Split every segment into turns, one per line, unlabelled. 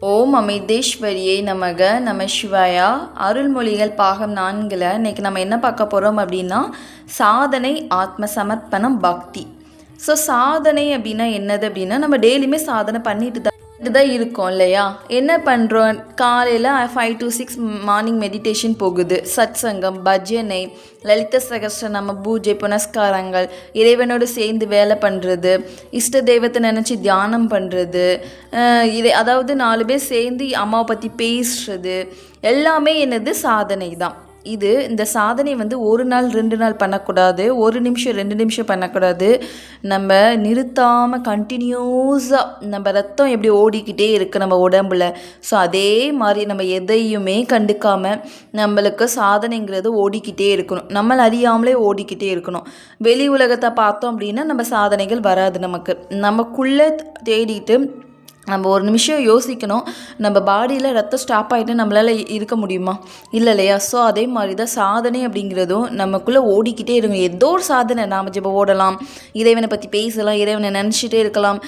ஓம் அமிர்தேஸ்வரியை நமக நம சிவாயா. அருள்மொழிகள் பாகம் 4ல் இன்றைக்கி நம்ம என்ன பார்க்க போகிறோம் அப்படின்னா சாதனை, ஆத்ம சமர்ப்பணம், பக்தி. ஸோ சாதனை அப்படின்னா என்னது அப்படின்னா நம்ம டெய்லியுமே சாதனை பண்ணிட்டு தான் இருக்கோம் இல்லையா. என்ன பண்ணுறோம், காலையில் 5 to 6 மார்னிங் மெடிடேஷன் போகுது, சத்சங்கம், பஜனை, லலித சகஸ்ரநாம, பூஜை, புனஸ்காரங்கள், இறைவனோடு சேர்ந்து வேலை பண்ணுறது, இஷ்ட தெய்வத்தை நினச்சி தியானம் பண்ணுறது, அதாவது 4 பேர் சேர்ந்து அம்மாவை பற்றி பேசுறது, எல்லாமே என்னது சாதனை தான். இந்த சாதனை ஒரு நாள் 2 நாள் பண்ணக்கூடாது, 1 நிமிஷம் 2 நிமிஷம் பண்ணக்கூடாது. நம்ம நிறுத்தாமல் கண்டினியூஸாக நம்ம ரத்தம் எப்படி ஓடிக்கிட்டே இருக்குது நம்ம உடம்புல, ஸோ அதே மாதிரி நம்ம எதையுமே கண்டுக்காமல் நம்மளுக்கு சாதனைங்கிறது ஓடிக்கிட்டே இருக்கணும். நம்மளை அறியாமலே ஓடிக்கிட்டே இருக்கணும். வெளி உலகத்தை பார்த்தோம் அப்படின்னா நம்ம சாதனைகள் வராது. நமக்குள்ளே தேடிட்டு நம்ம 1 நிமிஷம் யோசிக்கணும், நம்ம பாடியில் ரத்தம் ஸ்டாப் ஆகிட்டு நம்மளால் இருக்க முடியுமா? இல்லை இல்லையா. ஸோ அதே மாதிரி தான் சாதனை அப்படிங்கிறதும் நமக்குள்ளே ஓடிக்கிட்டே இருக்கும். ஏதோ ஒரு சாதனை, நாம் இப்போ ஓடலாம், இறைவனை பற்றி பேசலாம், இறைவனை நினச்சிட்டே இருக்கலாம்,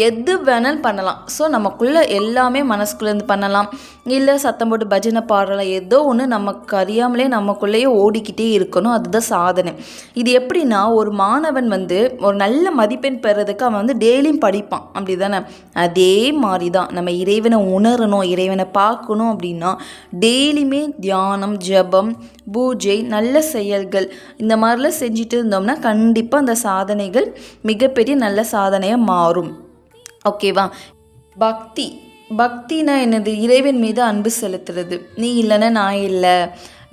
எது வேணாலும் பண்ணலாம். ஸோ நமக்குள்ளே எல்லாமே மனசுக்குள்ளேருந்து பண்ணலாம், இல்லை சத்தம் போட்டு பஜனை பாடலாம், ஏதோ ஒன்று நமக்கு அறியாமலே நமக்குள்ளேயே ஓடிக்கிட்டே இருக்கணும். அதுதான் சாதனை. இது எப்படின்னா, ஒரு மாணவன் ஒரு நல்ல மதிப்பெண் பெறதுக்கு அவன் டெய்லியும் படிப்பான், அப்படி தானே. அதே மாதிரி தான் நம்ம இறைவனை உணரணும், இறைவனை பார்க்கணும் அப்படின்னா டெய்லியுமே தியானம், ஜபம், பூஜை, நல்ல செயல்கள் இந்த மாதிரிலாம் செஞ்சுட்டு இருந்தோம்னா கண்டிப்பாக அந்த சாதனைகள் மிகப்பெரிய நல்ல சாதனையாக மாறும். ஓகேவா. பக்தினா என்னது? இறைவன் மீது அன்பு செலுத்துறது. நீ இல்லைன்னா நான் இல்லை,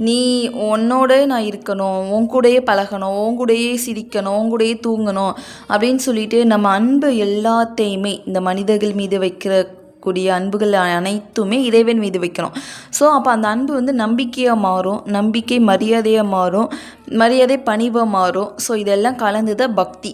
நீ உன்னோட நான் இருக்கணும், உன் கூடயே பழகணும், உன் கூடயே சிரிக்கணும், உன் கூடயே தூங்கணும் அப்படின்னு சொல்லிட்டு நம்ம அன்பு எல்லாத்தையுமே இந்த மனிதர்கள் மீது வைக்கக்கூடிய அன்புகள் அனைத்துமே இறைவன் மீது வைக்கணும். ஸோ அப்போ அந்த அன்பு நம்பிக்கையாக மாறும், நம்பிக்கை மரியாதையாக மாறும், மரியாதை பணிவாக மாறும். ஸோ இதெல்லாம் கலந்து தான் பக்தி.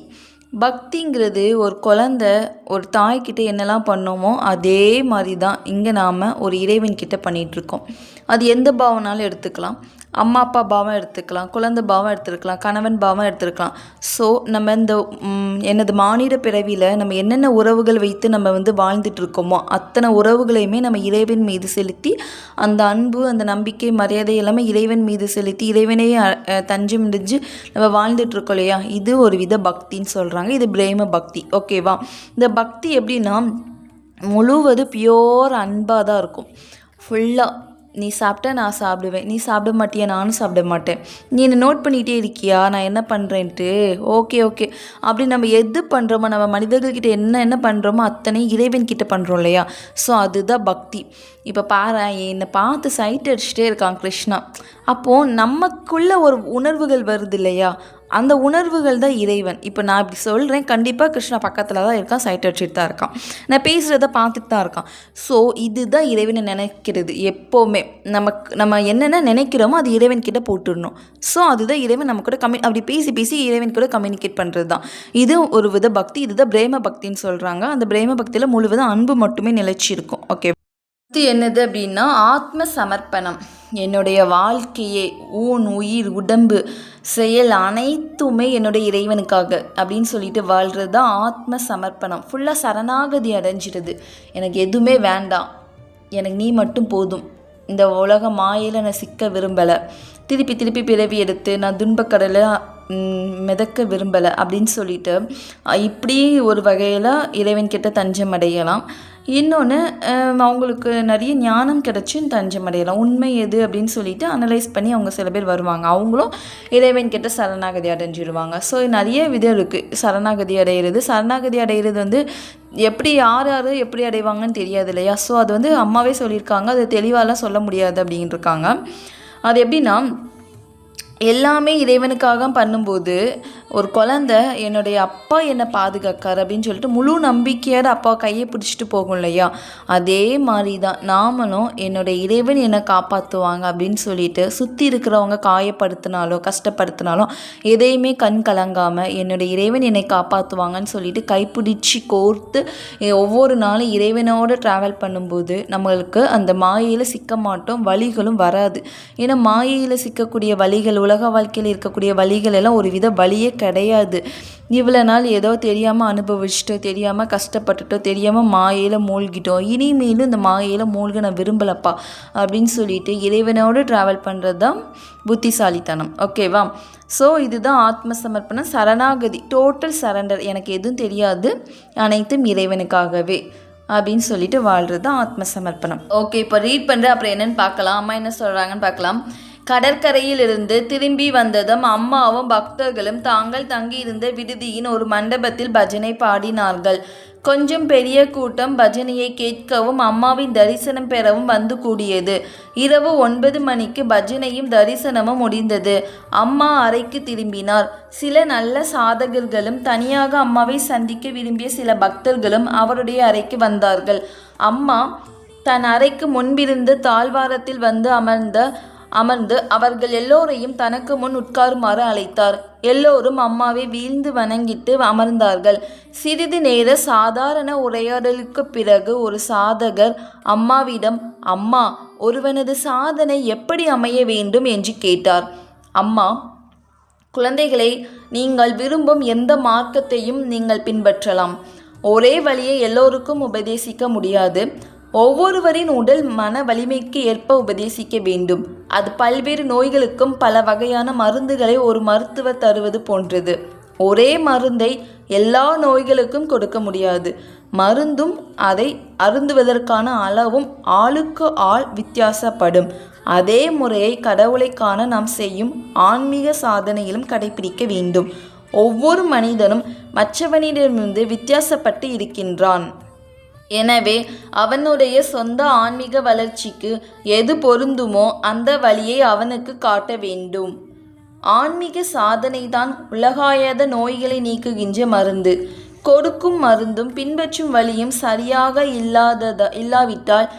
பக்திங்கிறது ஒரு குழந்தை ஒரு தாய்கிட்ட என்னெல்லாம் பண்ணோமோ அதே மாதிரி தான் இங்கே நாம் ஒரு இறைவன்கிட்ட பண்ணிகிட்ருக்கோம். அது எந்த பாவனாலும் எடுத்துக்கலாம். அம்மா அப்பா பாவம் எடுத்துக்கலாம், குழந்தை பாவம் எடுத்துருக்கலாம், கணவன் பாவம் எடுத்துருக்கலாம். ஸோ நம்ம எனது மானிட பிறவியில் நம்ம என்னென்ன உறவுகள் வைத்து நம்ம வாழ்ந்துட்டு இருக்கோமோ அத்தனை உறவுகளையுமே நம்ம இறைவன் மீது செலுத்தி அந்த அன்பு, அந்த நம்பிக்கை, மரியாதை எல்லாமே இறைவன் மீது செலுத்தி இறைவனையே தஞ்சம் இடிஞ்சு நம்ம வாழ்ந்துட்டுருக்கோம் இல்லையா. இது ஒரு வித பக்தின்னு சொல்கிறாங்க. இது பிரேம பக்தி. ஓகேவா. இந்த பக்தி எப்படின்னா முழுவதும் பியோர் அன்பாக தான் இருக்கும். ஃபுல்லாக நீ சாப்பிட்டா நான் சாப்பிடுவேன், நீ சாப்பிட மாட்டியா நானும் சாப்பிட மாட்டேன், நீ என்னை நோட் பண்ணிகிட்டே இருக்கியா நான் என்ன பண்ணுறேன்ட்டு, ஓகே அப்படி நம்ம எது பண்ணுறோமோ, நம்ம மனிதர்கள்கிட்ட என்ன பண்ணுறோமோ அத்தனை இறைவன்கிட்ட பண்ணுறோம் இல்லையா. ஸோ அதுதான் பக்தி. இப்போ பாரு, என்னை பார்த்து சைட் அடிச்சுட்டே இருக்கான் கிருஷ்ணா. அப்போது நமக்குள்ள ஒரு உணர்வுகள் வருது இல்லையா, அந்த உணர்வுகள் தான் இறைவன். இப்போ நான் இப்படி சொல்கிறேன், கண்டிப்பாக கிருஷ்ணா பக்கத்தில் தான் இருக்கான், சைட் அடிச்சுட்டு தான் இருக்கான், நான் பேசுகிறத பார்த்துட்டு தான் இருக்கான். ஸோ இதுதான் இறைவனை நினைக்கிறது. எப்போவுமே நம்ம என்னென்ன நினைக்கிறோமோ அது இறைவன்கிட்ட போட்டுடணும். ஸோ அதுதான் இறைவன் நம்ம கூட அப்படி பேசி இறைவன் கூட கம்யூனிகேட் பண்ணுறது தான். இது ஒரு வித பக்தி. இதுதான் பிரேம பக்தின்னு சொல்கிறாங்க. அந்த பிரேம பக்தியில் முழுவதும் அன்பு மட்டுமே நிலைச்சி இருக்கும். ஓகே. இது என்னது அப்படின்னா ஆத்ம சமர்ப்பணம். என்னுடைய வாழ்க்கையே, ஊன், உயிர், உடம்பு, செயல் அனைத்துமே என்னுடைய இறைவனுக்காக அப்படின்னு சொல்லிட்டு வாழ்கிறது தான் ஆத்ம சமர்ப்பணம். ஃபுல்லாக சரணாகதி அடைஞ்சிடுது. எனக்கு எதுவுமே வேண்டாம், எனக்கு நீ மட்டும் போதும், இந்த உலக மாயையில் நான் சிக்க விரும்பலை, திருப்பி பிறவி எடுத்து நான் துன்பக்கடலை மிதக்க விரும்பலை அப்படின்னு சொல்லிட்டு இப்படி ஒரு வகையில் இறைவன்கிட்ட தஞ்சம் அடையலாம். இன்னொன்று, அவங்களுக்கு நிறைய ஞானம் கிடச்சி தஞ்சம் அடையலாம். உண்மை எது அப்படின்னு சொல்லிட்டு அனலைஸ் பண்ணி அவங்க சில பேர் வருவாங்க, அவங்களும் இறைவன்கிட்ட சரணாகதி அடைஞ்சிடுவாங்க. ஸோ நிறைய விதம் இருக்குது சரணாகதி அடைகிறது. சரணாகதி அடைகிறது எப்படி யார் எப்படி அடைவாங்கன்னு தெரியாது இல்லையா. ஸோ அது அம்மாவே சொல்லியிருக்காங்க, அது தெளிவாலாம் சொல்ல முடியாது அப்படின்னு இருக்காங்க. அது எப்படின்னா எல்லாமே இறைவனுக்காக பண்ணும்போது ஒரு குழந்தை என்னுடைய அப்பா என்னை பாதுகாக்கார் அப்படின்னு சொல்லிட்டு முழு நம்பிக்கையோட அப்பா கையை பிடிச்சிட்டு போகும் இல்லையா. அதே மாதிரி தான் நாமளும் என்னுடைய இறைவன் என்னை காப்பாற்றுவாங்க அப்படின்னு சொல்லிட்டு சுற்றி இருக்கிறவங்க காயப்படுத்தினாலோ கஷ்டப்படுத்தினாலும் எதையுமே கண் கலங்காமல் என்னுடைய இறைவன் என்னை காப்பாற்றுவாங்கன்னு சொல்லிட்டு கைப்பிடிச்சி கோர்த்து ஒவ்வொரு நாளும் இறைவனோடு ட்ராவல் பண்ணும்போது நம்மளுக்கு அந்த மாயையில் சிக்க மாட்டோம், வலிகளும் வராது. ஏன்னா மாயையில் சிக்கக்கூடிய வலிகள் உலக வாழ்க்கையில் இருக்கக்கூடிய வலிகள் எல்லாம் ஒரு வித வலியே கிடையாது. இவ்வளோ நாள் ஏதோ தெரியாமல் அனுபவிச்சிட்டோ, தெரியாமல் கஷ்டப்பட்டுட்டோ, தெரியாமல் மாயையில் மூழ்கிட்டோம், இனிமேலும் இந்த மாயையில் மூழ்க நான் விரும்பலப்பா அப்படின்னு சொல்லிட்டு இறைவனோடு ட்ராவல் பண்ணுறது தான் புத்திசாலித்தனம். ஓகேவா? ஸோ இதுதான் ஆத்ம சமர்ப்பணம், சரணாகதி, டோட்டல் சரண்டர். எனக்கு எதுவும் தெரியாது, அனைத்தும் இறைவனுக்காகவே அப்படின்னு சொல்லிட்டு வாழ்கிறது தான் ஆத்ம சமர்ப்பணம். ஓகே, இப்போ ரீட் பண்ணுற அப்புறம் என்னென்னு பார்க்கலாம். அம்மா என்ன சொல்கிறாங்கன்னு பார்க்கலாம். கடற்கரையிலிருந்து திரும்பி வந்ததும் அம்மாவும் பக்தர்களும் தாங்கள் தங்கியிருந்த விடுதியின் ஒரு மண்டபத்தில் பஜனை பாடினார்கள். கொஞ்சம் பெரிய கூட்டம் பஜனையை கேட்கவும் அம்மாவின் தரிசனம் பெறவும் வந்து கூடியது. இரவு 9 மணிக்கு பஜனையும் தரிசனமும் முடிந்தது. அம்மா அறைக்கு திரும்பினார். சில நல்ல சாதகர்களும் தனியாக அம்மாவை சந்திக்க விரும்பிய சில பக்தர்களும் அவருடைய அறைக்கு வந்தார்கள். அம்மா தன் அறைக்கு முன்பிருந்து தாழ்வாரத்தில் வந்து அமர்ந்து அவர்கள் எல்லோரையும் தனக்கு முன் உட்காருமாறு அழைத்தார். எல்லோரும் அம்மாவை வீழ்ந்து வணங்கிட்டு அமர்ந்தார்கள். சிறிது நேர சாதாரண உரையாடலுக்கு பிறகு ஒரு சாதகர் அம்மாவிடம், அம்மா, ஒருவனது சாதனை எப்படி அமைய வேண்டும் என்று கேட்டார். அம்மா, குழந்தைகளை, நீங்கள் விரும்பும் எந்த மார்க்கத்தையும் நீங்கள் பின்பற்றலாம். ஒரே வழியை எல்லோருக்கும் உபதேசிக்க முடியாது. ஒவ்வொருவரின் உடல் மன வலிமைக்கு ஏற்ப உபதேசிக்க வேண்டும். அது பல்வேறு நோய்களுக்கும் பல வகையான மருந்துகளை ஒரு மருத்துவர் தருவது போன்றது. ஒரே மருந்தை எல்லா நோய்களுக்கும் கொடுக்க முடியாது. மருந்தும் அதை அருந்துவதற்கான அளவும் ஆளுக்கு ஆள் வித்தியாசப்படும். அதே முறையை கடவுளை காண நாம் செய்யும் ஆன்மீக சாதனையிலும் கடைபிடிக்க வேண்டும். ஒவ்வொரு மனிதனும் மற்றவனிடமிருந்து வித்தியாசப்பட்டு இருக்கின்றான். எனவே அவனுடைய சொந்த ஆன்மீக வளர்ச்சிக்கு எது பொருந்துமோ அந்த வழியை அவனுக்கு காட்ட வேண்டும். ஆன்மீக சாதனை தான் உலகாயத நோய்களை நீக்குகின்ற மருந்து. கொடுக்கும் மருந்தும் பின்பற்றும் வழியும் சரியாக இல்லாவிட்டால்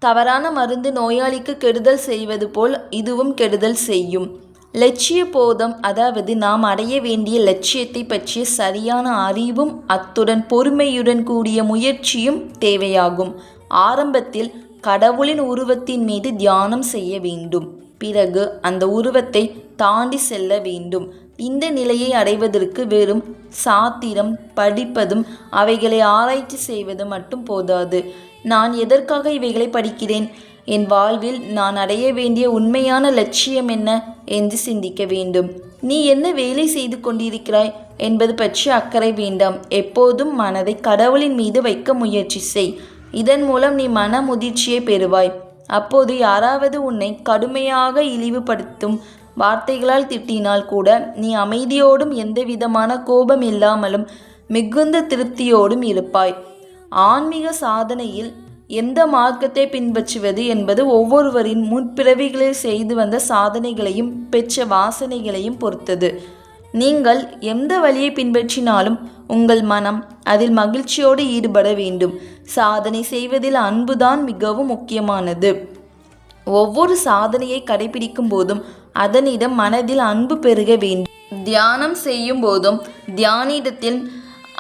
தவறான மருந்து நோயாளிக்கு கெடுதல் செய்வது போல் இதுவும் கெடுதல் செய்யும். லட்சிய போதம், அதாவது நாம் அடைய வேண்டிய லட்சியத்தை பற்றிய சரியான அறிவும் அத்துடன் பொறுமையுடன் கூடிய முயற்சியும் தேவையாகும். ஆரம்பத்தில் கடவுளின் உருவத்தின் மீது தியானம் செய்ய வேண்டும். பிறகு அந்த உருவத்தை தாண்டி செல்ல வேண்டும். இந்த நிலையை அடைவதற்கு வெறும் சாத்திரம் படிப்பதும் அவைகளை ஆராய்ச்சி செய்வது மட்டும் போதாது. நான் எதற்காக இவைகளை படிக்கிறேன்? என் வாழ்வில் நான் அடைய வேண்டிய உண்மையான லட்சியம் என்ன என்று சிந்திக்க வேண்டும். நீ என்ன வேலை செய்து கொண்டிருக்கிறாய் என்பது பற்றி அக்கறை வேண்டாம். எப்போதும் மனதை கடவுளின் மீது வைக்க முயற்சி செய். இதன் மூலம் நீ மன முதிர்ச்சியை பெறுவாய். அப்போது யாராவது உன்னை கடுமையாக இழிவுபடுத்தும் வார்த்தைகளால் திட்டினால் கூட நீ அமைதியோடும் எந்தவிதமான கோபம் இல்லாமலும் மிகுந்த திருப்தியோடும் இருப்பாய். ஆன்மீக சாதனையில் எந்த மார்க்கத்தை பின்பற்றுவது என்பது ஒவ்வொருவரின் முற்பிறவிகளில் செய்து வந்த சாதனைகளையும் பெற்ற வாசனைகளையும் பொறுத்தது. நீங்கள் எந்த வழியை பின்பற்றினாலும் உங்கள் மனம் அதில் மகிழ்ச்சியோடு ஈடுபட வேண்டும். சாதனை செய்வதில் அன்புதான் மிகவும் முக்கியமானது. ஒவ்வொரு சாதனையை கடைபிடிக்கும் போதும் அதனிடம் மனதில் அன்பு பெருக வேண்டும். தியானம் செய்யும் போதும் தியானிடத்தில்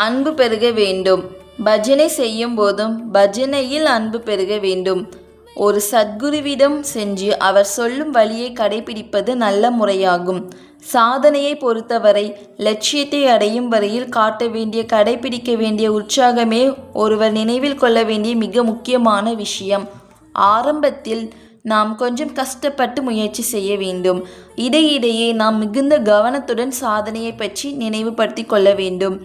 அன்பு பெருக வேண்டும். பஜனை செய்யும் போதும் பஜனையில் அன்பு பெருக வேண்டும். ஒரு சத்குருவிடம் சென்று அவர் சொல்லும் வழியை கடைபிடிப்பது நல்ல முறையாகும். சாதனையை பொறுத்தவரை லட்சியத்தை அடையும் வரையில் காட்ட வேண்டிய கடைபிடிக்க வேண்டிய உற்சாகமே ஒருவர் நினைவில் கொள்ள வேண்டிய மிக முக்கியமான விஷயம். ஆரம்பத்தில் நாம் கொஞ்சம் கஷ்டப்பட்டு முயற்சி செய்ய வேண்டும். இடையிடையே நாம் மிகுந்த கவனத்துடன் சாதனையை பற்றி நினைவுபடுத்தி கொள்ள வேண்டும்.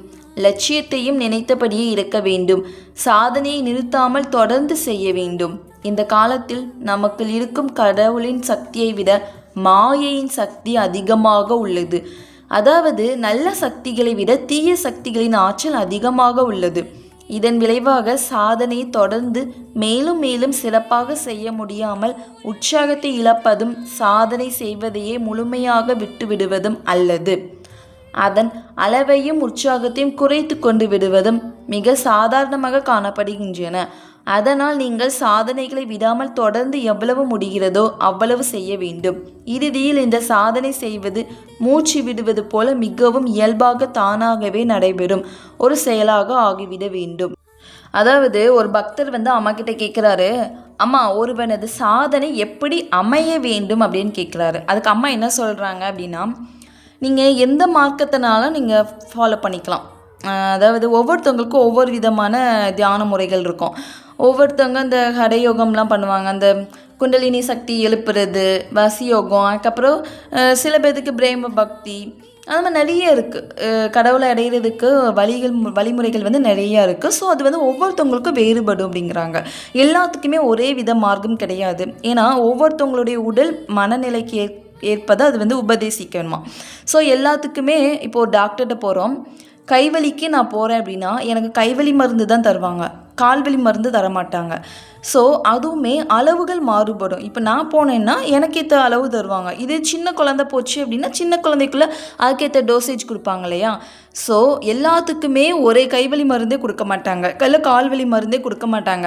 லட்சியத்தையும் நினைத்தபடியே இருக்க வேண்டும். சாதனையை நிறுத்தாமல் தொடர்ந்து செய்ய வேண்டும். இந்த காலத்தில் நமக்குள் இருக்கும் கடவுளின் சக்தியை விட மாயையின் சக்தி அதிகமாக உள்ளது. அதாவது நல்ல சக்திகளை விட தீய சக்திகளின் ஆற்றல் அதிகமாக உள்ளது. இதன் விளைவாக சாதனையை தொடர்ந்து மேலும் மேலும் சிறப்பாக செய்ய முடியாமல் உற்சாகத்தை இழப்பதும் சாதனை செய்வதையே முழுமையாக விட்டுவிடுவதும் அல்லது அதன் அளவையும் உற்சாகத்தையும் குறைத்து கொண்டு விடுவதும் மிக சாதாரணமாக காணப்படுகின்றன. அதனால் நீங்கள் சாதனைகளை விடாமல் தொடர்ந்து எவ்வளவு முடிகிறதோ அவ்வளவு செய்ய வேண்டும். இறுதியில் இந்த சாதனை செய்வது மூச்சு விடுவது போல மிகவும் இயல்பாக தானாகவே நடைபெறும் ஒரு செயலாக ஆகிவிட வேண்டும். அதாவது ஒரு பக்தர் வந்து அம்மா கிட்ட கேட்குறாரு, அம்மா ஒருவனது சாதனை எப்படி அமைய வேண்டும் அப்படின்னு கேட்குறாரு. அதுக்கு அம்மா என்ன சொல்கிறாங்க அப்படின்னா, நீங்கள் எந்த மார்க்கத்தினாலும் நீங்கள் ஃபாலோ பண்ணிக்கலாம். அதாவது ஒவ்வொருத்தவங்களுக்கும் ஒவ்வொரு விதமான தியான முறைகள் இருக்கும். ஒவ்வொருத்தவங்க இந்த ஹடயோகம்லாம் பண்ணுவாங்க. அந்த குண்டலினி சக்தி எழுப்புறது, வசியோகம், அதுக்கப்புறம் சில பேருக்கு பிரேம பக்தி, அது மாதிரி நிறைய இருக்குது. கடவுளை அடையிறதுக்கு வழிமுறைகள் வந்து நிறையா இருக்குது. ஸோ அது வந்து ஒவ்வொருத்தவங்களுக்கும் வேறுபடும் அப்படிங்கிறாங்க. எல்லாத்துக்குமே ஒரே வித மார்க்கம் கிடையாது. ஏன்னா ஒவ்வொருத்தவங்களுடைய உடல் மனநிலைக்கு ஏற்பதை அது வந்து உபதேசிக்கணுமா. ஸோ எல்லாத்துக்குமே இப்போது டாக்டர்கிட்ட போகிறோம், கைவலிக்கு நான் போகிறேன் அப்படின்னா எனக்கு கைவலி மருந்து தான் தருவாங்க, கால்வலி மருந்து தரமாட்டாங்க. ஸோ அதுவுமே அளவுகள் மாறுபடும். இப்போ நான் போனேன்னா எனக்கு ஏற்ற அளவு தருவாங்க. இதே சின்ன குழந்தை போச்சு அப்படின்னா சின்ன குழந்தைக்குள்ளே அதுக்கேற்ற டோசேஜ் கொடுப்பாங்க இல்லையா. ஸோ எல்லாத்துக்குமே ஒரே கைவலி மருந்தே கொடுக்க மாட்டாங்க, இல்லை கால்வலி மருந்தே கொடுக்க மாட்டாங்க.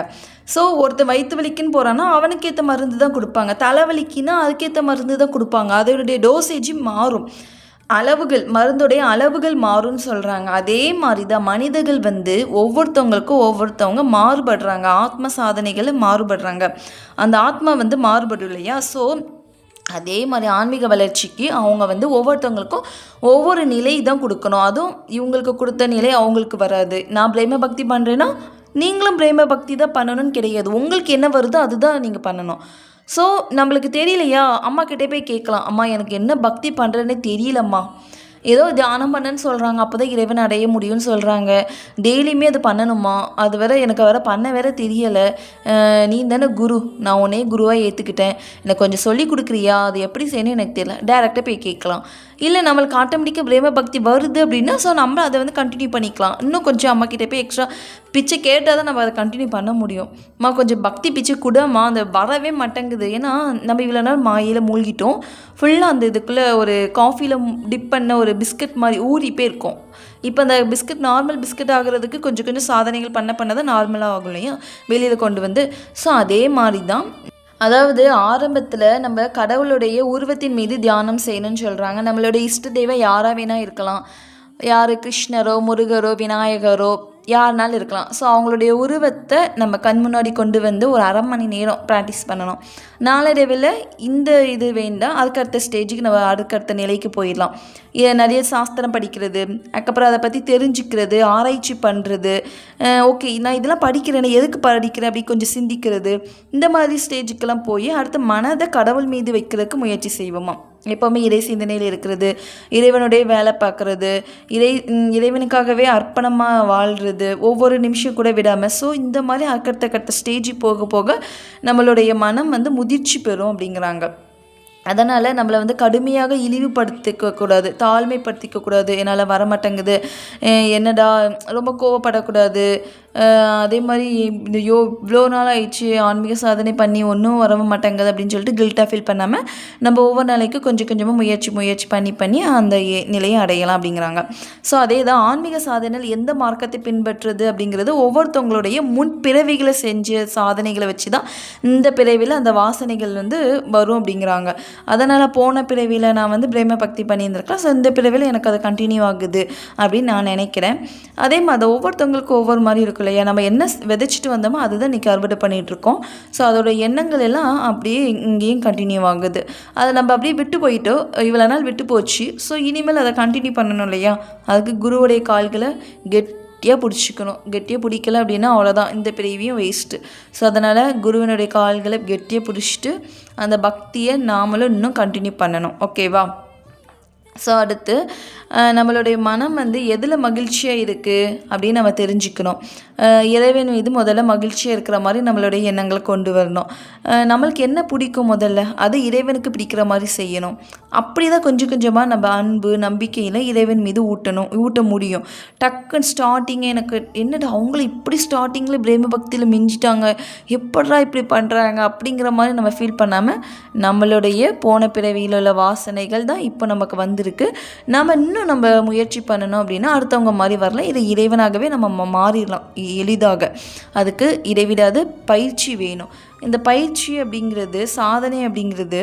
ஸோ ஒருத்தர் வயிற்று வலிக்குன்னு போகிறான்னா அவனுக்கு ஏற்ற மருந்து தான் கொடுப்பாங்க, தலைவலிக்குன்னா அதுக்கேற்ற மருந்து தான் கொடுப்பாங்க. அதனுடைய டோசேஜும் மாறும், மருந்துடைய அளவுகள் மாறும்னு சொல்கிறாங்க. அதே மாதிரி தான் மனிதர்கள் வந்து ஒவ்வொருத்தவங்களுக்கும் ஒவ்வொருத்தவங்க மாறுபடுறாங்க, ஆத்ம சாதனைகளை மாறுபடுறாங்க. அந்த ஆத்மா வந்து மாறுபடும் இல்லையா. ஸோ அதே மாதிரி ஆன்மீக வளர்ச்சிக்கு அவங்க வந்து ஒவ்வொருத்தவங்களுக்கும் ஒவ்வொரு நிலை தான் கொடுக்கணும். அதுவும் இவங்களுக்கு கொடுத்த நிலை அவங்களுக்கு வராது. நான் பிரேம பக்தி பண்ணுறேன்னா நீங்களும் பிரேம பக்தி தான் பண்ணணும்னு கிடையாது. உங்களுக்கு என்ன வருதோ அதுதான் நீங்கள் பண்ணணும். ஸோ நம்மளுக்கு தெரியலையா, அம்மா கிட்டே போய் கேட்கலாம், அம்மா எனக்கு என்ன பக்தி பண்ணுறேன்னே தெரியலம்மா, ஏதோ தியானம் பண்ணேன்னு சொல்கிறாங்க, அப்போ தான் இறைவன் அடைய முடியும்னு சொல்கிறாங்க, டெய்லியுமே அது பண்ணணுமா, அது எனக்கு பண்ண வேற தெரியலை, நீ தானே குரு, நான் உன்னே குருவாக ஏற்றுக்கிட்டேன், எனக்கு கொஞ்சம் சொல்லி கொடுக்குறியா, அது எப்படி செய்யணும் எனக்கு தெரியல. டேரெக்டாக போய் கேட்கலாம். இல்லை நம்மளுக்கு ஆட்டோமேட்டிக்காக பிரேம பக்தி வருது அப்படின்னா ஸோ நம்ம அதை வந்து கண்டினியூ பண்ணிக்கலாம். இன்னும் கொஞ்சம் அம்மா கிட்டே போய் எக்ஸ்ட்ரா பிச்சை கேட்டால் தான் நம்ம அதை கண்டினியூ பண்ண முடியும். அம்மா கொஞ்சம் பக்தி பிச்சை கூடம்மா, அந்த வரவே மாட்டேங்குது. ஏன்னா நம்ம இவ்வளோ நாள் மாயில் மூழ்கிட்டோம், ஃபுல்லாக அந்த இதுக்குள்ளே ஒரு காஃபியில் டிப் பண்ண ஒரு பிஸ்கட் மாதிரி ஊறி போயிருக்கோம். இப்போ அந்த பிஸ்கட் நார்மல் பிஸ்கட் ஆகிறதுக்கு கொஞ்சம் கொஞ்சம் சாதனைகள் பண்ண தான் நார்மலாக ஆகும் இல்லையா, வெளியில் கொண்டு வந்து. ஸோ அதே மாதிரி தான், அதாவது ஆரம்பத்தில் நம்ம கடவுளுடைய உருவத்தின் மீது தியானம் செய்யணும்னு சொல்கிறாங்க. நம்மளுடைய இஷ்ட தெய்வம் யாராக வேணால் இருக்கலாம், யார் கிருஷ்ணரோ முருகரோ விநாயகரோ யாருனாலும் இருக்கலாம். ஸோ அவங்களுடைய உருவத்தை நம்ம கண் முன்னாடி கொண்டு வந்து ஒரு 1/2 மணி நேரம் ப்ராக்டிஸ் பண்ணணும். நாளடைவில் இந்த இது வேண்டாம், அதுக்கடுத்த ஸ்டேஜுக்கு நம்ம அடுத்த நிலைக்கு போயிடலாம். நிறைய சாஸ்திரம் படிக்கிறது, அதுக்கப்புறம் அதை பற்றி தெரிஞ்சுக்கிறது, ஆராய்ச்சி பண்ணுறது, ஓகே நான் இதெல்லாம் படிக்கிறேன்னு எதுக்கு படிக்கிறேன் அப்படி கொஞ்சம் சிந்திக்கிறது, இந்த மாதிரி ஸ்டேஜுக்கெல்லாம் போய் அடுத்த மனதை கடவுள் மீது வைக்கிறதுக்கு முயற்சி செய்வோமா. எப்போவுமே இறை சிந்தனையில் இருக்கிறது, இறைவனுடைய வேலை பார்க்குறது, இறைவனுக்காகவே அர்ப்பணமாக வாழ்கிறது, ஒவ்வொரு நிமிஷம் கூட விடாமல். ஸோ இந்த மாதிரி அடுத்த ஸ்டேஜ் போக போக நம்மளுடைய மனம் வந்து முதிர்ச்சி பெறும் அப்படிங்கிறாங்க. அதனால் நம்மளை வந்து கடுமையாக இழிவுபடுத்திக்கக்கூடாது, தாழ்மைப்படுத்திக்கக்கூடாது. என்னால் வரமாட்டேங்குது, என்னடா ரொம்ப கோவப்படக்கூடாது. அதே மாதிரி இவ்வளோ நாள் ஆயிடுச்சு ஆன்மீக சாதனை பண்ணி ஒன்றும் வர மாட்டேங்குது அப்படின்னு சொல்லிட்டு கில்ட்டாக ஃபீல் பண்ணாமல் நம்ம ஒவ்வொரு நாளைக்கும் கொஞ்சம் கொஞ்சமாக முயற்சி பண்ணி அந்த நிலையை அடையலாம் அப்படிங்கிறாங்க. ஸோ அதே தான் ஆன்மீக சாதனையில் எந்த மார்க்கத்தை பின்பற்றுறது அப்படிங்கிறது ஒவ்வொருத்தவங்களுடைய முன்பிறவிகளை செஞ்ச சாதனைகளை வச்சு தான் இந்த பிறவியில் அந்த வாசனைகள் வந்து வரும் அப்படிங்கிறாங்க. அதனால் போன பிறவியில் நான் வந்து பிரேம பக்தி பண்ணியிருந்திருக்கலாம், ஸோ இந்த பிறவியில் எனக்கு அது கண்டினியூ ஆகுது அப்படின்னு நான் நினைக்கிறேன். அதே மாதிரி ஒவ்வொருத்தவங்களுக்கும் ஒவ்வொரு மாதிரி இருக்கும் இல்லையா. நம்ம என்ன விதைச்சிட்டு வந்தோமோ அதுதான் இன்றைக்கி அறுவடை பண்ணிகிட்ருக்கோம். ஸோ அதோட எண்ணங்கள் எல்லாம் அப்படியே இங்கேயும் கண்டினியூ ஆகுது. அதை நம்ம அப்படியே விட்டு போயிட்டோம், இவ்வளோ நாள் விட்டு போச்சு. ஸோ இனிமேல் அதை கண்டினியூ பண்ணணும் இல்லையா. அதுக்கு குருவுடைய கால்களை கெட்டியாக பிடிச்சிக்கணும். கெட்டியாக பிடிக்கல அப்படின்னா அவ்வளோதான், இந்த பிறவியும் வேஸ்ட்டு. ஸோ அதனால் குருவினுடைய கால்களை கெட்டியாக பிடிச்சிட்டு அந்த பக்தியை நாமளும் இன்னும் கண்டினியூ பண்ணணும். ஓகேவா. ஸோ அடுத்து நம்மளுடைய மனம் வந்து எதில் மகிழ்ச்சியாக இருக்குது அப்படின்னு நம்ம தெரிஞ்சுக்கணும். இறைவன் மீது முதல்ல மகிழ்ச்சியாக இருக்கிற மாதிரி நம்மளுடைய எண்ணங்களை கொண்டு வரணும். நம்மளுக்கு என்ன பிடிக்கும் முதல்ல அது இறைவனுக்கு பிடிக்கிற மாதிரி செய்யணும். அப்படி தான் கொஞ்சம் கொஞ்சமாக நம்ம அன்பு நம்பிக்கையில் இறைவன் மீது ஊட்ட முடியும். டக்குன்னு ஸ்டார்டிங்கே எனக்கு என்னடா அவங்கள இப்படி ஸ்டார்டிங்கில் பிரேம பக்தியில் மிஞ்சிட்டாங்க, எப்படா இப்படி பண்ணுறாங்க அப்படிங்கிற மாதிரி நம்ம ஃபீல் பண்ணாமல் நம்மளுடைய போன பிறவியில் உள்ள வாசனைகள் தான் இப்போ நமக்கு வந்திருக்கு. நம்ம முயற்சி பண்ணணும் அப்படின்னா அடுத்தவங்க மாதிரி வரலாம், இது இறைவனாகவே நம்ம மாறிடலாம் எளிதாக. அதுக்கு இடைவிடாத பயிற்சி வேணும். இந்த பயிற்சி அப்படிங்கிறது, சாதனை அப்படிங்கிறது